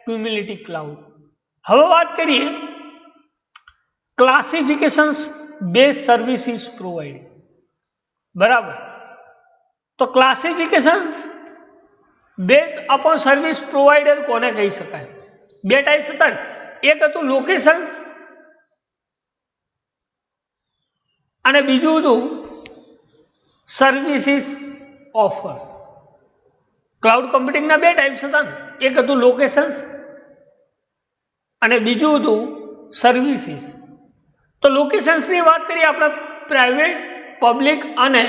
cumulative cloud. હવે વાત કરીએ ક્લાસિફિકેશન્સ બેઝ સર્વિસીસ પ્રોવાઇડ. બરાબર, તો classifications base upon service provider કોને કહી શકાય? બે ટાઈપ્સ હતા. એક હતું લોકેશન્સ અને બીજું હતું સર્વિસીસ ઓફર. ક્લાઉડ કમ્પ્યુટિંગના બે ટાઈપ્સ હતા ને, એક હતું લોકેશન્સ અને બીજું હતું સર્વિસીસ. તો લોકેશન્સની વાત કરીએ આપણે પ્રાઇવેટ, પબ્લિક અને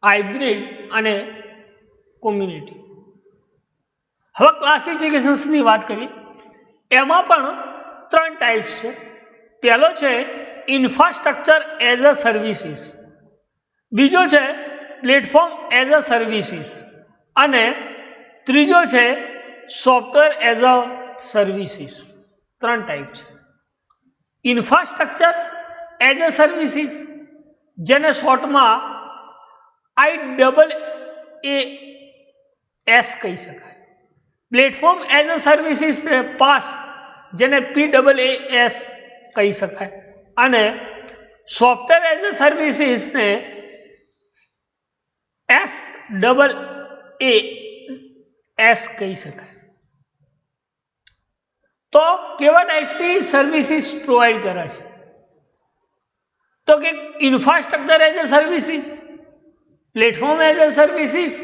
હાઇબ્રિડ અને કોમ્યુનિટી. હવે ક્લાસિફિકેશન્સની વાત કરીએ, એમાં પણ ત્રણ ટાઈપ્સ છે. પહેલો છે ઇન્ફ્રાસ્ટ્રક્ચર એઝ અ સર્વિસીસ, બીજો છે પ્લેટફોર્મ એઝ અ સર્વિસીસ અને ત્રીજો છે સોફ્ટવેર એઝ અ સર્વિસીસ. ત્રણ ટાઈપ છે. ઇન્ફ્રાસ્ટ્રક્ચર એઝ અ સર્વિસીસ, જેને શોર્ટમાં IaaS કહી શકાય. પ્લેટફોર્મ એઝ અ સર્વિસીસ ને પાસ, જેને PaaS કહી શકાય. અને સોફ્ટવેર એઝ અ સર્વિસીસ ને SaaS કહી શકાય. તો કેવા ટાઈપ્સની સર્વિસીસ પ્રોવાઈડ કરે છે? તો કે infrastructure as a services, platform as a services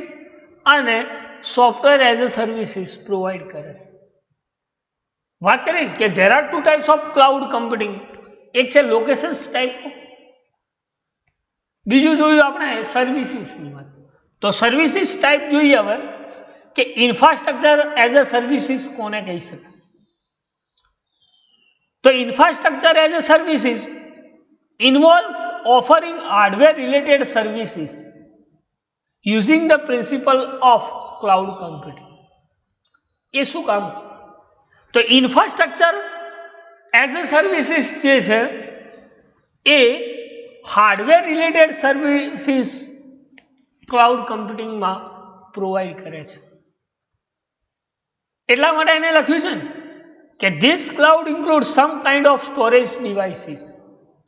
અને software as a services provide કરે છે. વાત કરી કે there are two types of cloud computing. એક છે લોકેશન્સ ટાઈપ, બીજું જોયું આપણે સર્વિસીસની વાત. તો સર્વિસીસ ટાઈપ જોઈએ હવે કે ઇન્ફ્રાસ્ટ્રક્ચર એઝ અ સર્વિસીસ કોને કહી શકાય? તો infrastructure as a services involves offering hardware related services using the principle of cloud computing. એ શું કામ? તો ઇન્ફ્રાસ્ટ્રક્ચર એઝ અ સર્વિસીસ જે છે એ હાર્ડવેર રિલેટેડ સર્વિસીસ ક્લાઉડ કમ્પ્યુટિંગમાં પ્રોવાઈડ કરે છે. એટલા માટે એને લખ્યું છે ને કે this cloud include some kind of storage devices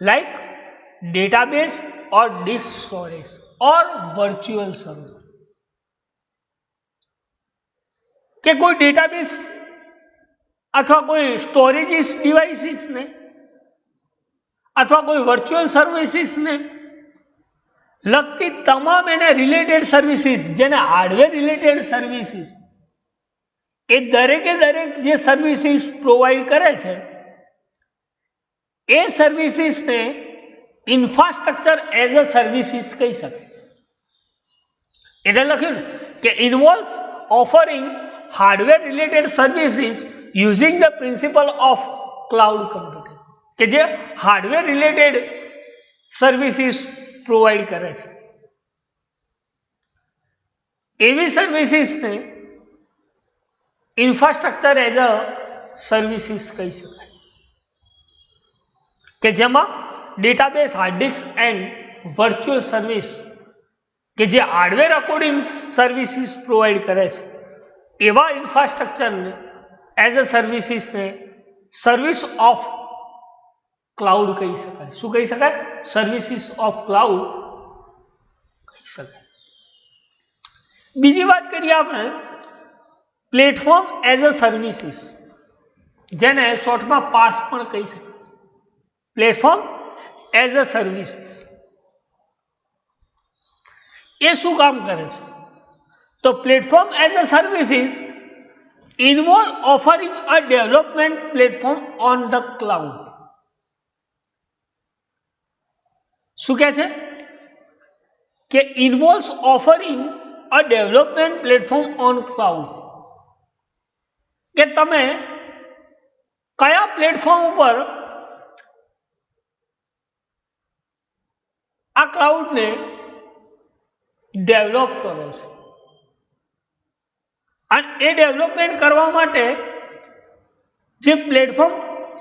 like database or disk storage or virtual server. કે કોઈ ડેટાબેઝ અથવા કોઈ સ્ટોરેજીસ ડિવાઇસીસ ને અથવા કોઈ વર્ચ્યુઅલ સર્વિસીસ ને લગતી તમામ એને રિલેટેડ સર્વિસીસ, જેને હાર્ડવેર રિલેટેડ સર્વિસીસ, એ દરેકે દરેક જે સર્વિસીસ પ્રોવાઈડ કરે છે એ સર્વિસીસને ઇન્ફ્રાસ્ટ્રક્ચર એઝ અ સર્વિસીસ કહી શકાય. એટલે લખ્યું કે involves offering hardware related services using the principle of cloud computing, કે જે હાર્ડવેર રિલેટેડ સર્વિસીસ પ્રોવાઈડ કરે છે. એવી સર્વિસીસને ઇન્ફ્રાસ્ટ્રક્ચર એઝ અ સર્વિસીસ કહી શકાય, કે જેમાં database, hard disk and virtual service, કે જે હાર્ડવેર અકોર્ડિંગ સર્વિસીસ પ્રોવાઈડ કરે છે, એવા ઇન્ફ્રાસ્ટ્રક્ચરને એઝ અ સર્વિસીસને સર્વિસ ઓફ ક્લાઉડ કહી શકાય. શું કહી શકાય? સર્વિસીસ ઓફ ક્લાઉડ કહી શકાય. બીજી વાત કરીએ આપણે પ્લેટફોર્મ એઝ અ સર્વિસીસ, જેને શોર્ટમાં પાસ પણ કહી શકાય. પ્લેટફોર્મ એઝ અ સર્વિસીસ એ શું કામ કરે છે? તો platform as a services involve offering a development platform on the cloud. શું કહે છે? કે involves offering a development platform on cloud, કે તમે કયા પ્લેટફોર્મ ઉપર આ ક્લાઉડને ડેવલપ કરો છો અને એ ડેવલપમેન્ટ કરવા માટે જે પ્લેટફોર્મ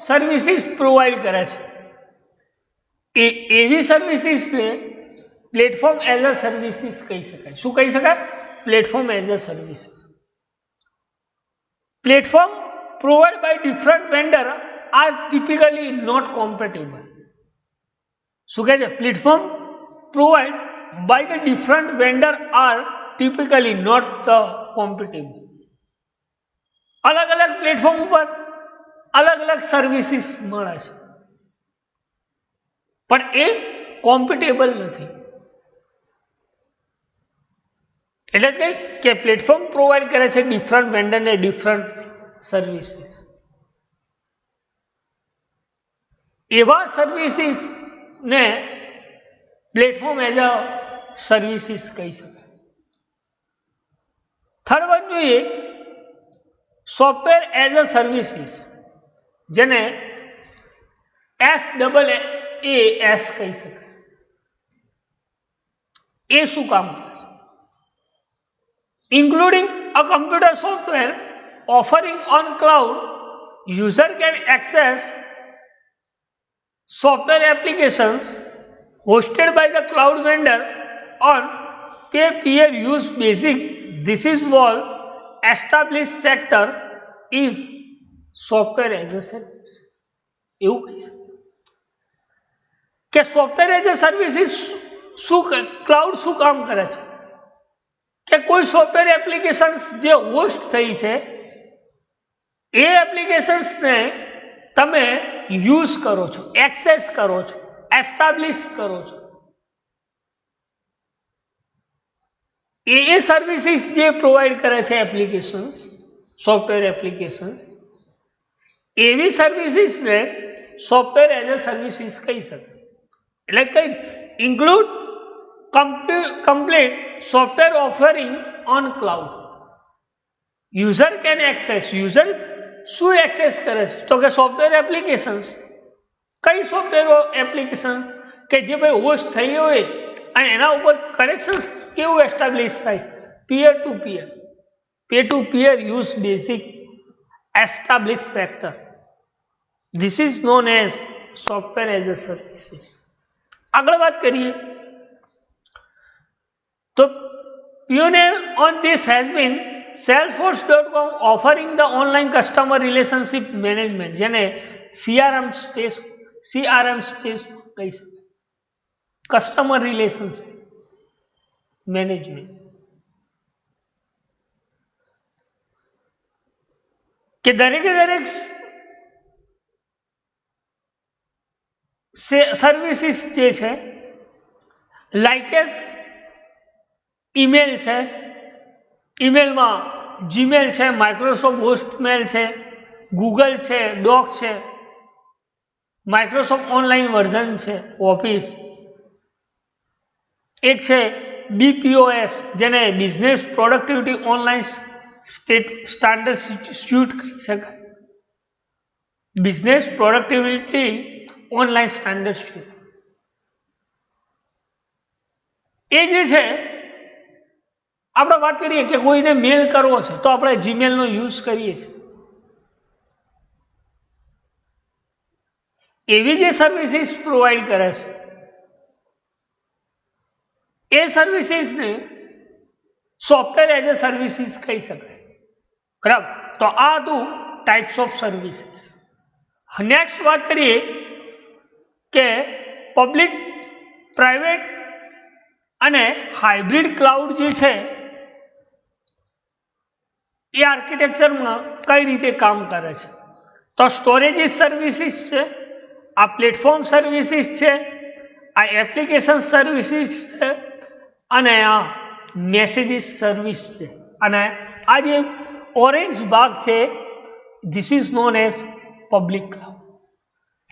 સર્વિસીસ પ્રોવાઈડ કરે છે એવી સર્વિસીસને પ્લેટફોર્મ એઝ અ સર્વિસીસ કહી શકાય. શું કહી શકાય? Platform as a services. Platform provided by different vendor are typically not compatible. શું કહે છે? Platform provided by the different vendor are typically not compatible. અલગ અલગ પ્લેટફોર્મ ઉપર અલગ અલગ સર્વિસીસ મળે છે પણ એ કોમ્પિટેબલ નથી. એટલે કઈ કે પ્લેટફોર્મ પ્રોવાઈડ કરે છે ડિફરન્ટ વેન્ડરને ડિફરન્ટ સર્વિસીસ. એવા સર્વિસીસ ને પ્લેટફોર્મ એઝ અ સર્વિસીસ કહી શકાય. થર્ડ વન જોઈએ સોફ્ટવેર એઝ અ સર્વિસીસ, જેને SaaS કહી શકાય. એ શું કામ કરે છે? Including a computer software offering on cloud, user can access software applications hosted by the cloud vendor on pay-per-use basis. This is what established sector is software as a service. એવું કહી શકે કે સોફ્ટવેર એઝ અ સર્વિસીસ શું cloud શું કામ કરે છે કે કોઈ સોફ્ટવેર એપ્લિકેશન્સ જે હોસ્ટ થઈ છે એ એપ્લિકેશન્સને તમે યુઝ કરો છો, એક્સેસ કરો છો, એસ્ટાબ્લિશ કરો છો. એ સર્વિસીસ જે પ્રોવાઈડ કરે છે એપ્લિકેશન્સ, સોફ્ટવેર એપ્લિકેશન્સ, એવી સર્વિસીસને સોફ્ટવેર એઝ અ સર્વિસીસ કહી શકે. એટલે કઈ include complete software offering on cloud. User can access. User શું એક્સેસ કરે છે? તો કે સોફ્ટવેર એપ્લિકેશન્સ. કઈ સોફ્ટવેર એપ્લિકેશન કે જે ભાઈ હોસ્ટ થઈ હોય અને એના ઉપર કનેક્શન્સ કેવું એસ્ટાબ્લિશ થાય? Peer to peer, pay to peer use basic establish sector. This is known as software as a services. આગળ વાત કરીએ તો pioneer on this has been Salesforce.com, offering the online customer relationship management, જેને CRM space કહી શકે. Customer relationship management કે દરેકે દરેક સર્વિસીસ જે છે લાઈક એઝ ઈમેલ છે, ઈમેલમાં જીમેલ છે, માઇક્રોસોફ્ટ હોસ્ટમેલ છે, ગૂગલ છે, ડોક છે, માઇક્રોસોફ્ટ ઓનલાઈન વર્ઝન છે ઓફિસ, એક છે BPOS જેને business productivity online standard suite કહી શકાય. Business productivity online standard suite એ જે છે આપણે વાત કરીએ કે કોઈને મેલ કરવો છે તો આપણે જીમેલનો યુઝ કરીએ છીએ. એવી જે સર્વિસીસ પ્રોવાઈડ કરે છે એ સર્વિસીસને સોફ્ટવેર એઝ અ સર્વિસીસ કહી શકાય. બરાબર. તો આ હતું ટાઈપ્સ ઓફ સર્વિસીસ. નેક્સ્ટ વાત કરીએ કે પબ્લિક, પ્રાઇવેટ અને હાઇબ્રિડ ક્લાઉડ જે છે એ આર્કિટેક્ચરમાં કઈ રીતે કામ કરે છે. તો સ્ટોરેજ સર્વિસીસ છે, આ પ્લેટફોર્મ સર્વિસીસ છે, આ એપ્લિકેશન સર્વિસીસ છે અને આ મેસેજીસ સર્વિસ છે. અને આ જે ઓરેન્જ ભાગ છે this is known as public cloud.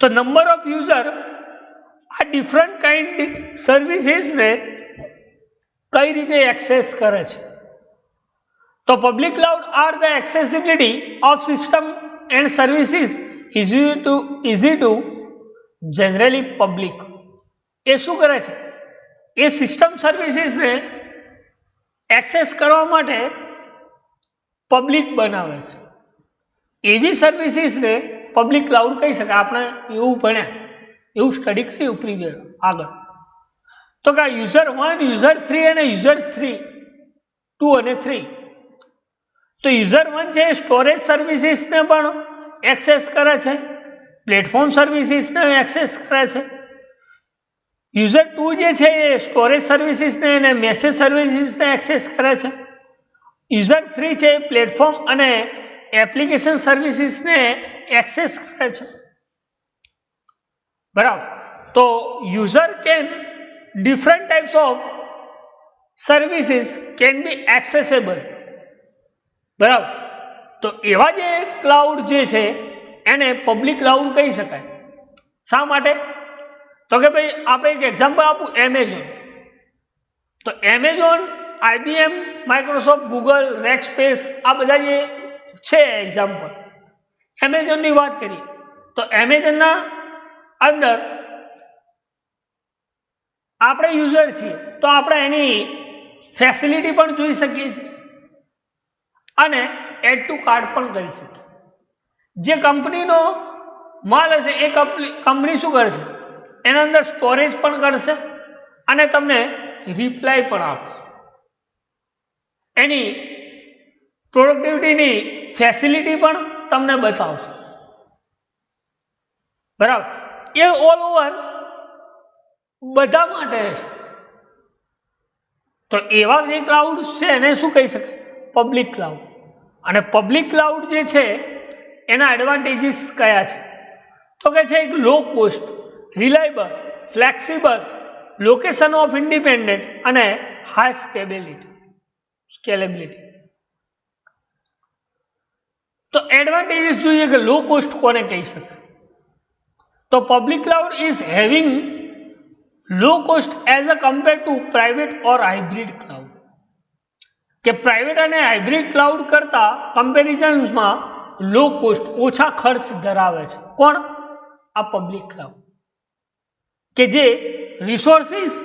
તો નંબર ઓફ યુઝર આ ડિફરન્ટ કાઇન્ડ સર્વિસીસને કઈ રીતે એક્સેસ કરે છે. તો public cloud are the accessibility of system and services easy to generally public. એ શું કરે છે એ સિસ્ટમ સર્વિસીસને એક્સેસ કરવા માટે પબ્લિક બનાવે છે. એવી સર્વિસીસને પબ્લિક ક્લાઉડ કહી શકાય. આપણે એવું ભણ્યા, એવું સ્ટડી કર્યું પ્રીવિયસ આગળ. તો કે યુઝર 1, યુઝર 3 અને યુઝર 2 અને 3. તો યુઝર 1 છે એ સ્ટોરેજ સર્વિસીસને પણ એક્સેસ કરે છે, પ્લેટફોર્મ સર્વિસીસને એક્સેસ કરે છે. યુઝર 2 જે છે એ સ્ટોરેજ સર્વિસીસને અને મેસેજ સર્વિસીસને એક્સેસ કરે છે. યુઝર 3 છે એ પ્લેટફોર્મ અને એપ્લિકેશન સર્વિસીસને એક્સેસ કરે છે. બરાબર. તો user can different types of services can be accessible. બરાબર. તો એવા જે ક્લાઉડ જે છે એને પબ્લિક ક્લાઉડ કહી શકાય. શા માટે? તો કે ભાઈ આપણે એક એક્ઝામ્પલ આપું, એમેઝોન. તો એમેઝોન, IBM, માઇક્રોસોફ્ટ, ગૂગલ, રેક્સસ્પેસ આ બધા જે છે એક્ઝામ્પલ, એમેઝોનની વાત કરીએ તો એમેઝોનના અંદર આપણે યુઝર છીએ તો આપણે એની ફેસિલિટી પણ જોઈ શકીએ છીએ અને એડ ટુ કાર્ટ પણ કરી શકીએ. જે કંપનીનો માલ હશે એ કંપની શું કરશે, એના અંદર સ્ટોરેજ પણ કરશે અને તમને રિપ્લાય પણ આપશે. એની પ્રોડક્ટિવિટીની ફેસિલિટી પણ તમને બતાવશે. બરાબર. એ ઓલ ઓવર બધા માટે છે. તો એવા જે ક્લાઉડ છે એને શું કહી શકાય, પબ્લિક ક્લાઉડ. અને પબ્લિક ક્લાઉડ જે છે એના એડવાન્ટેજીસ કયા છે? તો કે છે એક low cost, reliable, flexible, location of independent અને હાઈ સ્કેલેબિલિટી. તો એડવાન્ટેજીસ જોઈએ કે લો કોસ્ટ કોને કહી શકાય? તો public cloud is having low cost as a compare to private or hybrid cloud. કે પ્રાઇવેટ અને હાઇબ્રિડ ક્લાઉડ કરતા કમ્પેરિઝન્સમાં લો કોસ્ટ, ઓછા ખર્ચ ધરાવે છે. કોણ? આ પબ્લિક ક્લાઉડ. કે જે resources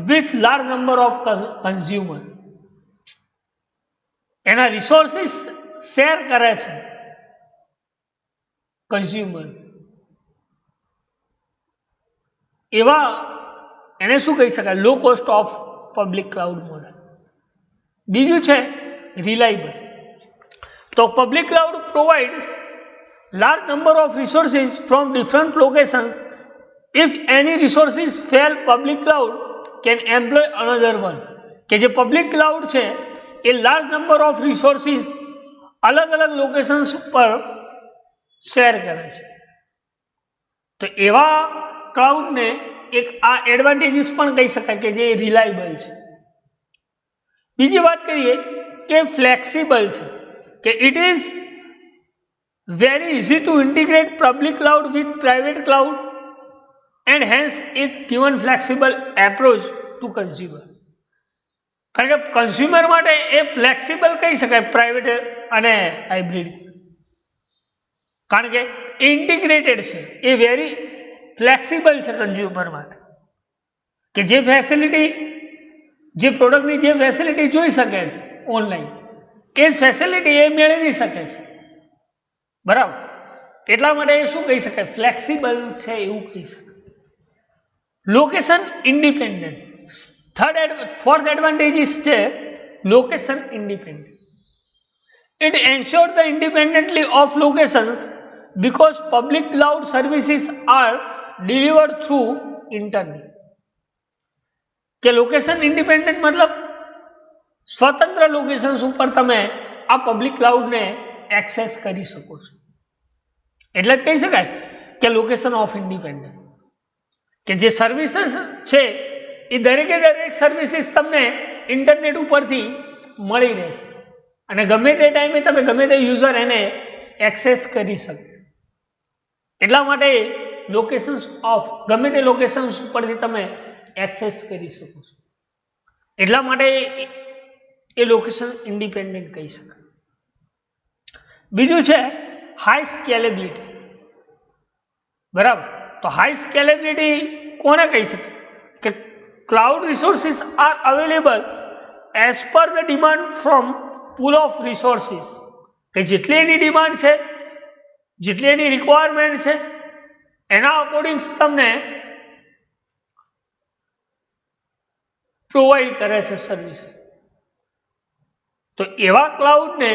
with large number of consumer, એના રિસોર્સિસ શેર કરે છે કન્ઝ્યુમર. એવા એને શું કહી શકાય, low cost of public cloud model. બીજું છે રિલાયબલ. તો public cloud provides large number of resources from different locations. If any resources fail, public cloud can employ another one. કે જે પબ્લિક ક્લાઉડ છે એ લાર્જ નંબર ઓફ રિસોર્સિસ અલગ અલગ locations ઉપર share કરે છે. તો એવા ક્લાઉડને એક આ એડવાન્ટેજીસ પણ કહી શકાય કે જે રિલાયબલ છે. બીજી વાત કરીએ કે ફ્લેક્સિબલ છે, કે it is very easy to integrate public cloud with private cloud and hence it given flexible approach to consumer. કારણ કે કન્ઝ્યુમર માટે એ ફ્લેક્સિબલ કહી શકાય પ્રાઇવેટ અને હાઇબ્રિડ, કારણ કે ઇન્ટિગ્રેટેડ છે, એ વેરી ફ્લેક્સિબલ છે કન્ઝ્યુમર માટે. કે જે ફેસિલિટી, જે પ્રોડક્ટની જે ફેસિલિટી જોઈ શકે છે ઓનલાઈન, એ ફેસિલિટી એ મેળવી શકે છે. બરાબર. એટલા માટે એ શું કહી શકાય, ફ્લેક્સિબલ છે એવું કહી શકાય. Location independent. ફોર્થ એડવાન્ટેજીસ છે location independent. It ensure the independently of locations because public cloud services are delivered through internet. કે લોકેશન ઇન્ડિપેન્ડન્ટ મતલબ સ્વતંત્ર લોકેશન્સ ઉપર તમે આ પબ્લિક ક્લાઉડને એક્સેસ કરી શકો છો. એટલે જ કહી શકાય કે લોકેશન ઓફ ઇન્ડિપેન્ડન્ટ. કે જે સર્વિસીસ છે એ દરેકે દરેક સર્વિસીસ તમને ઇન્ટરનેટ ઉપરથી મળી રહે છે અને ગમે તે ટાઈમે તમે ગમે તે યુઝર એને એક્સેસ કરી શકે. એટલા માટે લોકેશન્સ ઓફ, ગમે તે લોકેશન્સ ઉપરથી તમે એક્સેસ કરી શકો છો. એટલા માટે એ લોકેશન ઇન્ડિપેન્ડન્ટ કહી શકાય. બીજું છે હાઈ સ્કેલેબિલિટી. બરાબર. તો હાઈ સ્કેલેબિલિટી કોને કહી શકાય? કે cloud resources are available as per the demand from pool of resources. કે જેટલી એની ડિમાન્ડ છે, જેટલી એની રિક્વાયરમેન્ટ છે, એના અકોર્ડિંગ તમને પ્રોવાઈડ કરે છે સર્વિસ. તો એવા ક્લાઉડને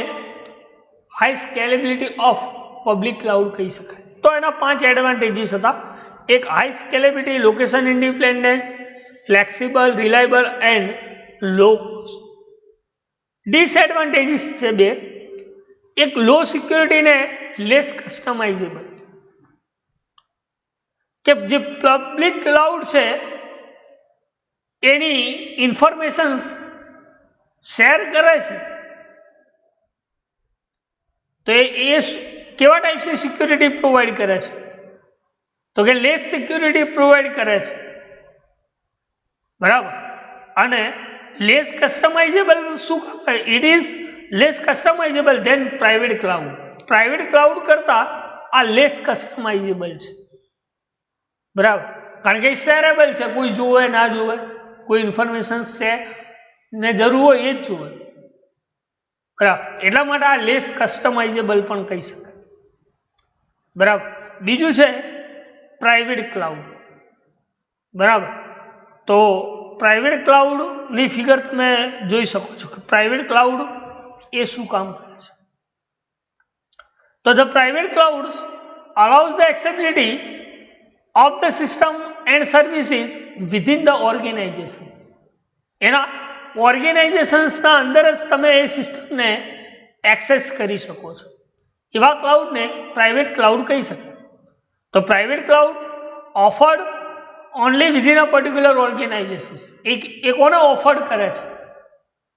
high scalability of public cloud કહી શકાય. તો એના 5 એડવાન્ટેજીસ હતા. એક high scalability, location independent, flexible, reliable and low cost. Disadvantages છે 2. એક લો સિક્યોરિટી ને લેસ કસ્ટમાઇઝેબલ. કે જે પબ્લિક ક્લાઉડ છે એની ઇન્ફોર્મેશન શેર કરે છે, તો એ કેવા ટાઈપની સિક્યોરિટી પ્રોવાઈડ કરે છે? તો કે લેસ સિક્યોરિટી પ્રોવાઈડ કરે છે, બરાબર. અને લેસ કસ્ટમાઇઝેબલ શું કહે? It is less customizable than private cloud. Private cloud કરતા આ લેસ કસ્ટમાઇઝેબલ છે, બરાબર. કારણ કે એ શેરેબલ છે, કોઈ જોવે ના જોવે, કોઈ ઇન્ફોર્મેશન છે ને જરૂર હોય એ જ જોવે, બરાબર. એટલા માટે આ લેસ કસ્ટમાઇઝેબલ પણ કહી શકાય, બરાબર. બીજું છે પ્રાઇવેટ ક્લાઉડ, બરાબર. તો પ્રાઇવેટ ક્લાઉડની ફિગર તમે જોઈ શકો છો કે પ્રાઇવેટ ક્લાઉડ એ શું કામ કરે છે. તો the private cloud allows the accessibility of the system and services within the organizations. એના ઓર્ગેનાઇઝેશન્સના અંદર જ તમે એ સિસ્ટમને એક્સેસ કરી શકો છો. એવા ક્લાઉડને પ્રાઇવેટ ક્લાઉડ કહી શકાય. તો private cloud offered only within a particular organizations. એ કોને ઓફર્ડ કરે છે?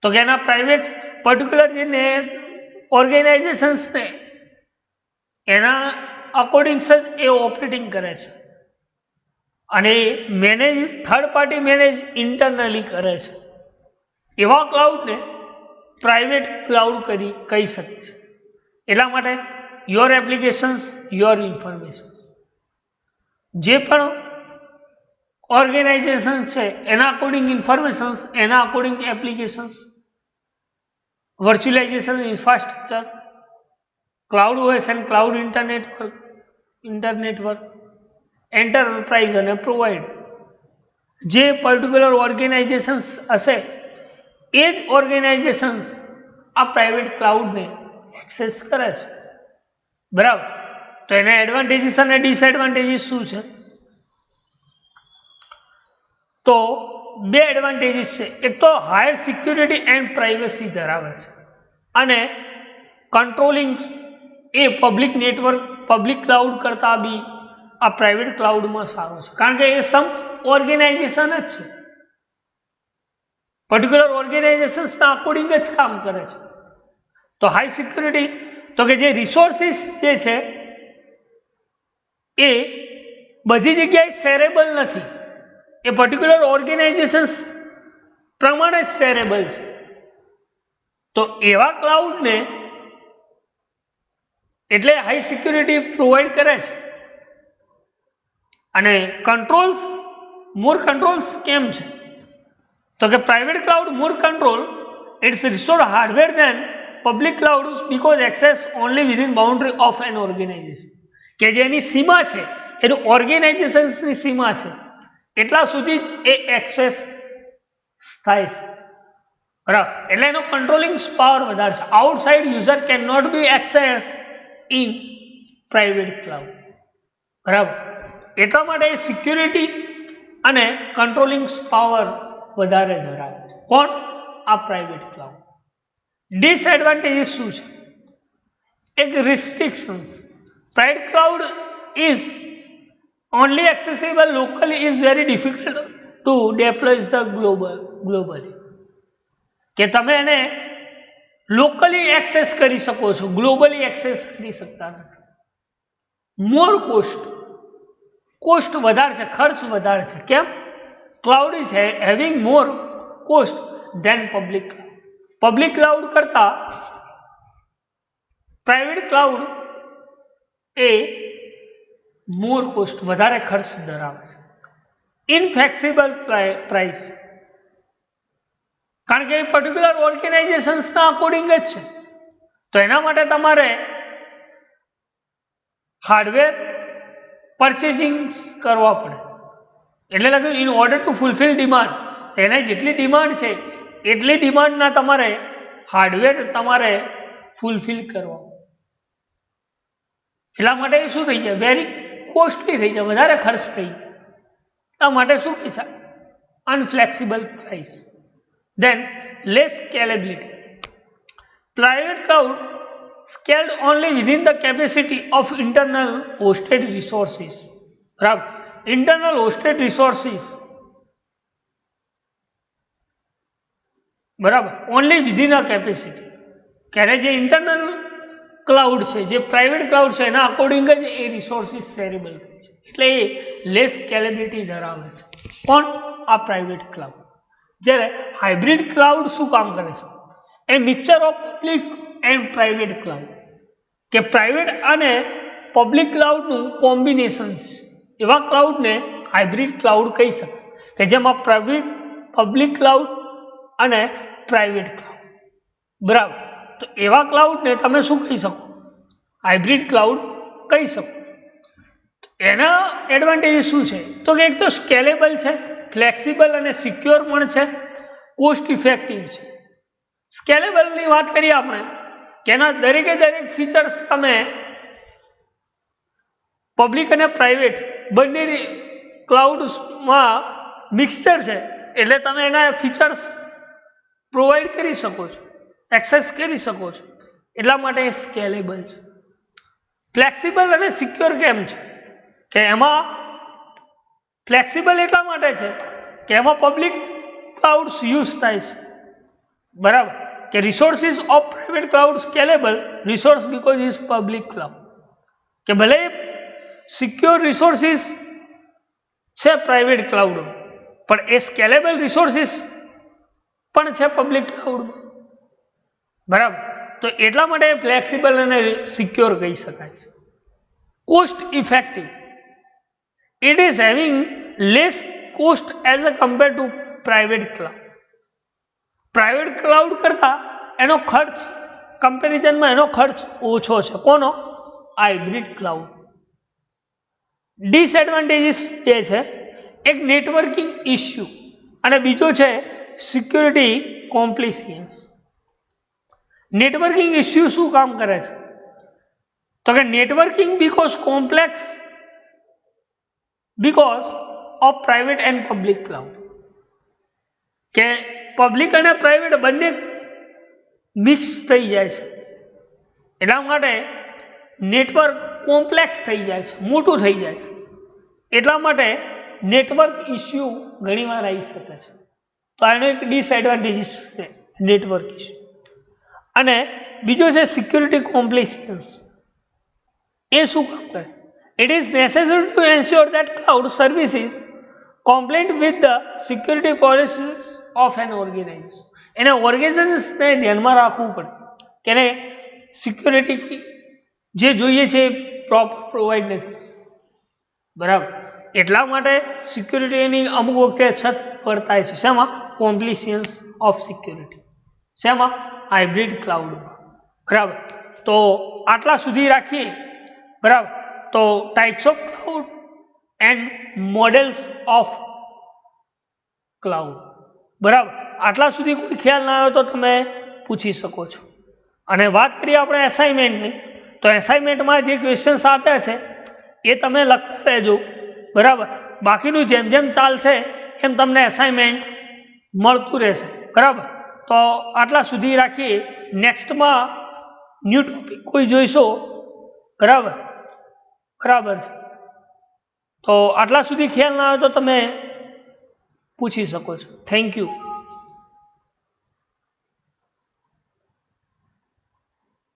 તો કે એના પ્રાઇવેટ પર્ટિક્યુલર જે ઓર્ગેનાઇઝેશન્સને એના અકોર્ડિંગ જ એ ઓપરેટિંગ કરે છે, અને manage third party manage internally કરે છે. એવા ક્લાઉડને પ્રાઇવેટ ક્લાઉડ કહી શકે છે. એટલા માટે યોર એપ્લિકેશન્સ યોર ઇન્ફોર્મેશન્સ, જે પણ ઓર્ગેનાઇઝેશન છે એના અકોર્ડિંગ ઇન્ફોર્મેશન્સ, એના according applications, virtualization infrastructure, cloud OS and cloud internetwork, enterprise અને પ્રોવાઈડ. જે પર્ટિક્યુલર ઓર્ગેનાઇઝેશન્સ હશે એ જ ઓર્ગેનાઇઝેશન્સ આ પ્રાઇવેટ ક્લાઉડને એક્સેસ કરે છે, બરાબર. તો એના એડવાન્ટેજીસ અને ડિસએડવાન્ટેજીસ શું છે? તો 2 એડવાન્ટેજીસ છે. એક તો હાયર સિક્યુરિટી એન્ડ પ્રાઇવસી ધરાવે છે, અને કંટ્રોલિંગ એ પબ્લિક નેટવર્ક, પબ્લિક ક્લાઉડ કરતાં બી આ પ્રાઇવેટ ક્લાઉડમાં સારો છે, કારણ કે એ સમ ઓર્ગેનાઇઝેશન જ છે, પર્ટિક્યુલર ઓર્ગેનાઇઝેશન્સના અકોર્ડિંગ જ કામ કરે છે. તો હાઈ સિક્યુરિટી, તો કે જે રિસોર્સિસ જે છે એ બધી જગ્યાએ શેરેબલ નથી, એ પર્ટિક્યુલર ઓર્ગેનાઇઝેશન્સ પ્રમાણે જ શેરેબલ છે. તો એવા ક્લાઉડને એટલે હાઈ સિક્યુરિટી પ્રોવાઈડ કરે છે. અને કંટ્રોલ્સ, મોર કંટ્રોલ્સ કેમ છે? તો કે private cloud more control its resource hardware than public cloud because access only within boundary of an organization. કે જેની સીમા છે, એનું ઓર્ગેનાઇઝેશન્સની સીમા છે, એટલા સુધી જ એ એક્સેસ થાય છે, બરાબર. એટલે એનો કંટ્રોલિંગ પાવર વધારે છે. Outside user can not be access in private cloud, બરાબર. એટલા માટે સિક્યુરિટી અને કંટ્રોલિંગ પાવર વધારે ધરાવે છે. કોણ? આ પ્રાઇવેટ ક્લાઉડ. ડિસએડવાન્ટેજીસ શું છે? એક restrictions. Private cloud is only accessible locally is very difficult to deploy the globally. કે તમે એને લોકલી એક્સેસ કરી શકો છો, ગ્લોબલી એક્સેસ કરી શકતા નથી. મોર કોસ્ટ વધારે છે, ખર્ચ વધારે છે. કેમ? Cloud is having more cost than public. Public cloud કરતા પ્રાઇવેટ ક્લાઉડ એ મોર કોસ્ટ, વધારે ખર્ચ ધરાવે છે. ઇનફ્લેક્સિબલ પ્રાઇસ, કારણ કે એ પર્ટિક્યુલર ઓર્ગેનાઇઝેશન્સના અકોર્ડિંગ જ છે. તો એના માટે તમારે હાર્ડવેર પરચેસિંગ કરવા પડે. એટલે લખ્યું in order to fulfil demand, એને જેટલી ડિમાન્ડ છે એટલી ડિમાન્ડના તમારે હાર્ડવેર તમારે ફૂલફિલ કરવા. એટલા માટે એ શું થઈ જાય, વેરી કોસ્ટલી થઈ જાય, વધારે ખર્ચ થઈ જાય. એટલા માટે શું કહે છે, અનફ્લેક્સિબલ price. Then less scalability. Private cloud scaled only within the capacity of internal hosted resources. બરાબર, internal hosted resources, બરાબર, only within a capacity. ક્યારે જે ઇન્ટરનલ ક્લાઉડ છે, જે પ્રાઇવેટ ક્લાઉડ છે એના અકોર્ડિંગ જ એ રિસોર્સિસ શેરેબલ કરે છે. એટલે એ લેસ સ્કેલેબિલિટી ધરાવે છે. પણ આ પ્રાઇવેટ ક્લાઉડ. જ્યારે હાઇબ્રિડ ક્લાઉડ શું કામ કરે છે, એ mixture of public and private cloud, કે પ્રાઇવેટ અને પબ્લિક ક્લાઉડનું કોમ્બિનેશન છે. એવા ક્લાઉડને હાઇબ્રિડ ક્લાઉડ કહી શકાય, કે જેમાં પબ્લિક ક્લાઉડ અને પ્રાઇવેટ ક્લાઉડ. બરાબર, તો એવા ક્લાઉડને તમે શું કહી શકો, હાઇબ્રિડ ક્લાઉડ કહી શકો. એના એડવાન્ટેજ શું છે, તો કે એક તો સ્કેલેબલ છે, ફ્લેક્સિબલ અને સિક્યોર પણ છે, કોસ્ટ ઇફેક્ટિવ છે. સ્કેલેબલની વાત કરીએ આપણે, કે એના દરેકે દરેક ફીચર્સ તમે પબ્લિક અને પ્રાઇવેટ બંને ક્લાઉડમાં મિક્સચર છે, એટલે તમે એના ફીચર્સ પ્રોવાઈડ કરી શકો છો, એક્સેસ કરી શકો છો. એટલા માટે એ સ્કેલેબલ છે. ફ્લેક્સિબલ અને સિક્યોર કેમ છે, કે એમાં ફ્લેક્સિબલ એટલા માટે છે કે એમાં પબ્લિક ક્લાઉડ્સ યુઝ થાય છે. બરાબર, કે resources of private cloud scalable resource because is public cloud, કે ભલે સિક્યોર રિસોર્સિસ છે પ્રાઇવેટ ક્લાઉડ, પણ એ સ્કેલેબલ રિસોર્સિસ પણ છે પબ્લિક ક્લાઉડમાં. બરાબર, તો એટલા માટે ફ્લેક્સિબલ અને સિક્યોર કહી શકાય છે. Cost effective, it is having less cost as a compared to private cloud. Private cloud કરતા એનો ખર્ચ કમ્પેરિઝનમાં એનો ખર્ચ ઓછો છે. કોનો, હાઇબ્રિડ ક્લાઉડ. ડિસએડવાન્ટેજીસ જે છે, એક નેટવર્કિંગ ઇસ્યુ અને બીજો છે સિક્યુરિટી કોમ્પ્લિકેશન્સ. નેટવર્કિંગ ઇસ્યુ શું કામ કરે છે, તો કે networking because complex because of private and public cloud, કે પબ્લિક અને પ્રાઇવેટ બંને મિક્સ થઈ જાય છે. એટલા માટે નેટવર્ક કોમ્પ્લેક્સ થઈ જાય છે, મોટું થઈ જાય છે. એટલા માટે નેટવર્ક ઇસ્યુ ઘણીવાર આવી શકે છે. તો આનો એક ડિસએડવાન્ટેજીસ છે નેટવર્ક ઇસ્યુ. અને બીજો છે સિક્યુરિટી કોમ્પ્લિકેશન્સ. એ શું કામ કરે, it is necessary to ensure that cloud services comply with the security policies of an organization. એને ઓર્ગેનાઇઝેશનને ધ્યાનમાં રાખવું પડે કે એને સિક્યુરિટી જે જોઈએ છે એ પ્રોપર પ્રોવાઈડ નથી. બરાબર, એટલા માટે સિક્યુરિટીની અમુક વખતે અછત વર્તાય છે. શેમાં, કોમ્પ્લિકેશન્સ ઓફ સિક્યુરિટી. શેમાં, હાઇબ્રિડ ક્લાઉડમાં. બરાબર, તો આટલા સુધી રાખીએ. બરાબર, તો types of cloud and models of cloud. બરાબર, આટલા સુધી કોઈ ખ્યાલ ના આવ્યો તો તમે પૂછી શકો છો. અને વાત કરીએ આપણે એસાઇનમેન્ટની, તો એસાઇનમેન્ટમાં જે ક્વેશ્ચન્સ આપ્યા છે એ તમે લખતા રહેજો. બરાબર, બાકીનું જેમ જેમ ચાલશે એમ તમને એસાઇનમેન્ટ મળતું રહેશે. બરાબર, તો આટલા સુધી રાખીએ. નેક્સ્ટમાં ન્યૂ ટોપિક કોઈ જોઈશો. બરાબર બરાબર છે, તો આટલા સુધી ખ્યાલ ના આવે તો તમે પૂછી શકો છો. Thank you.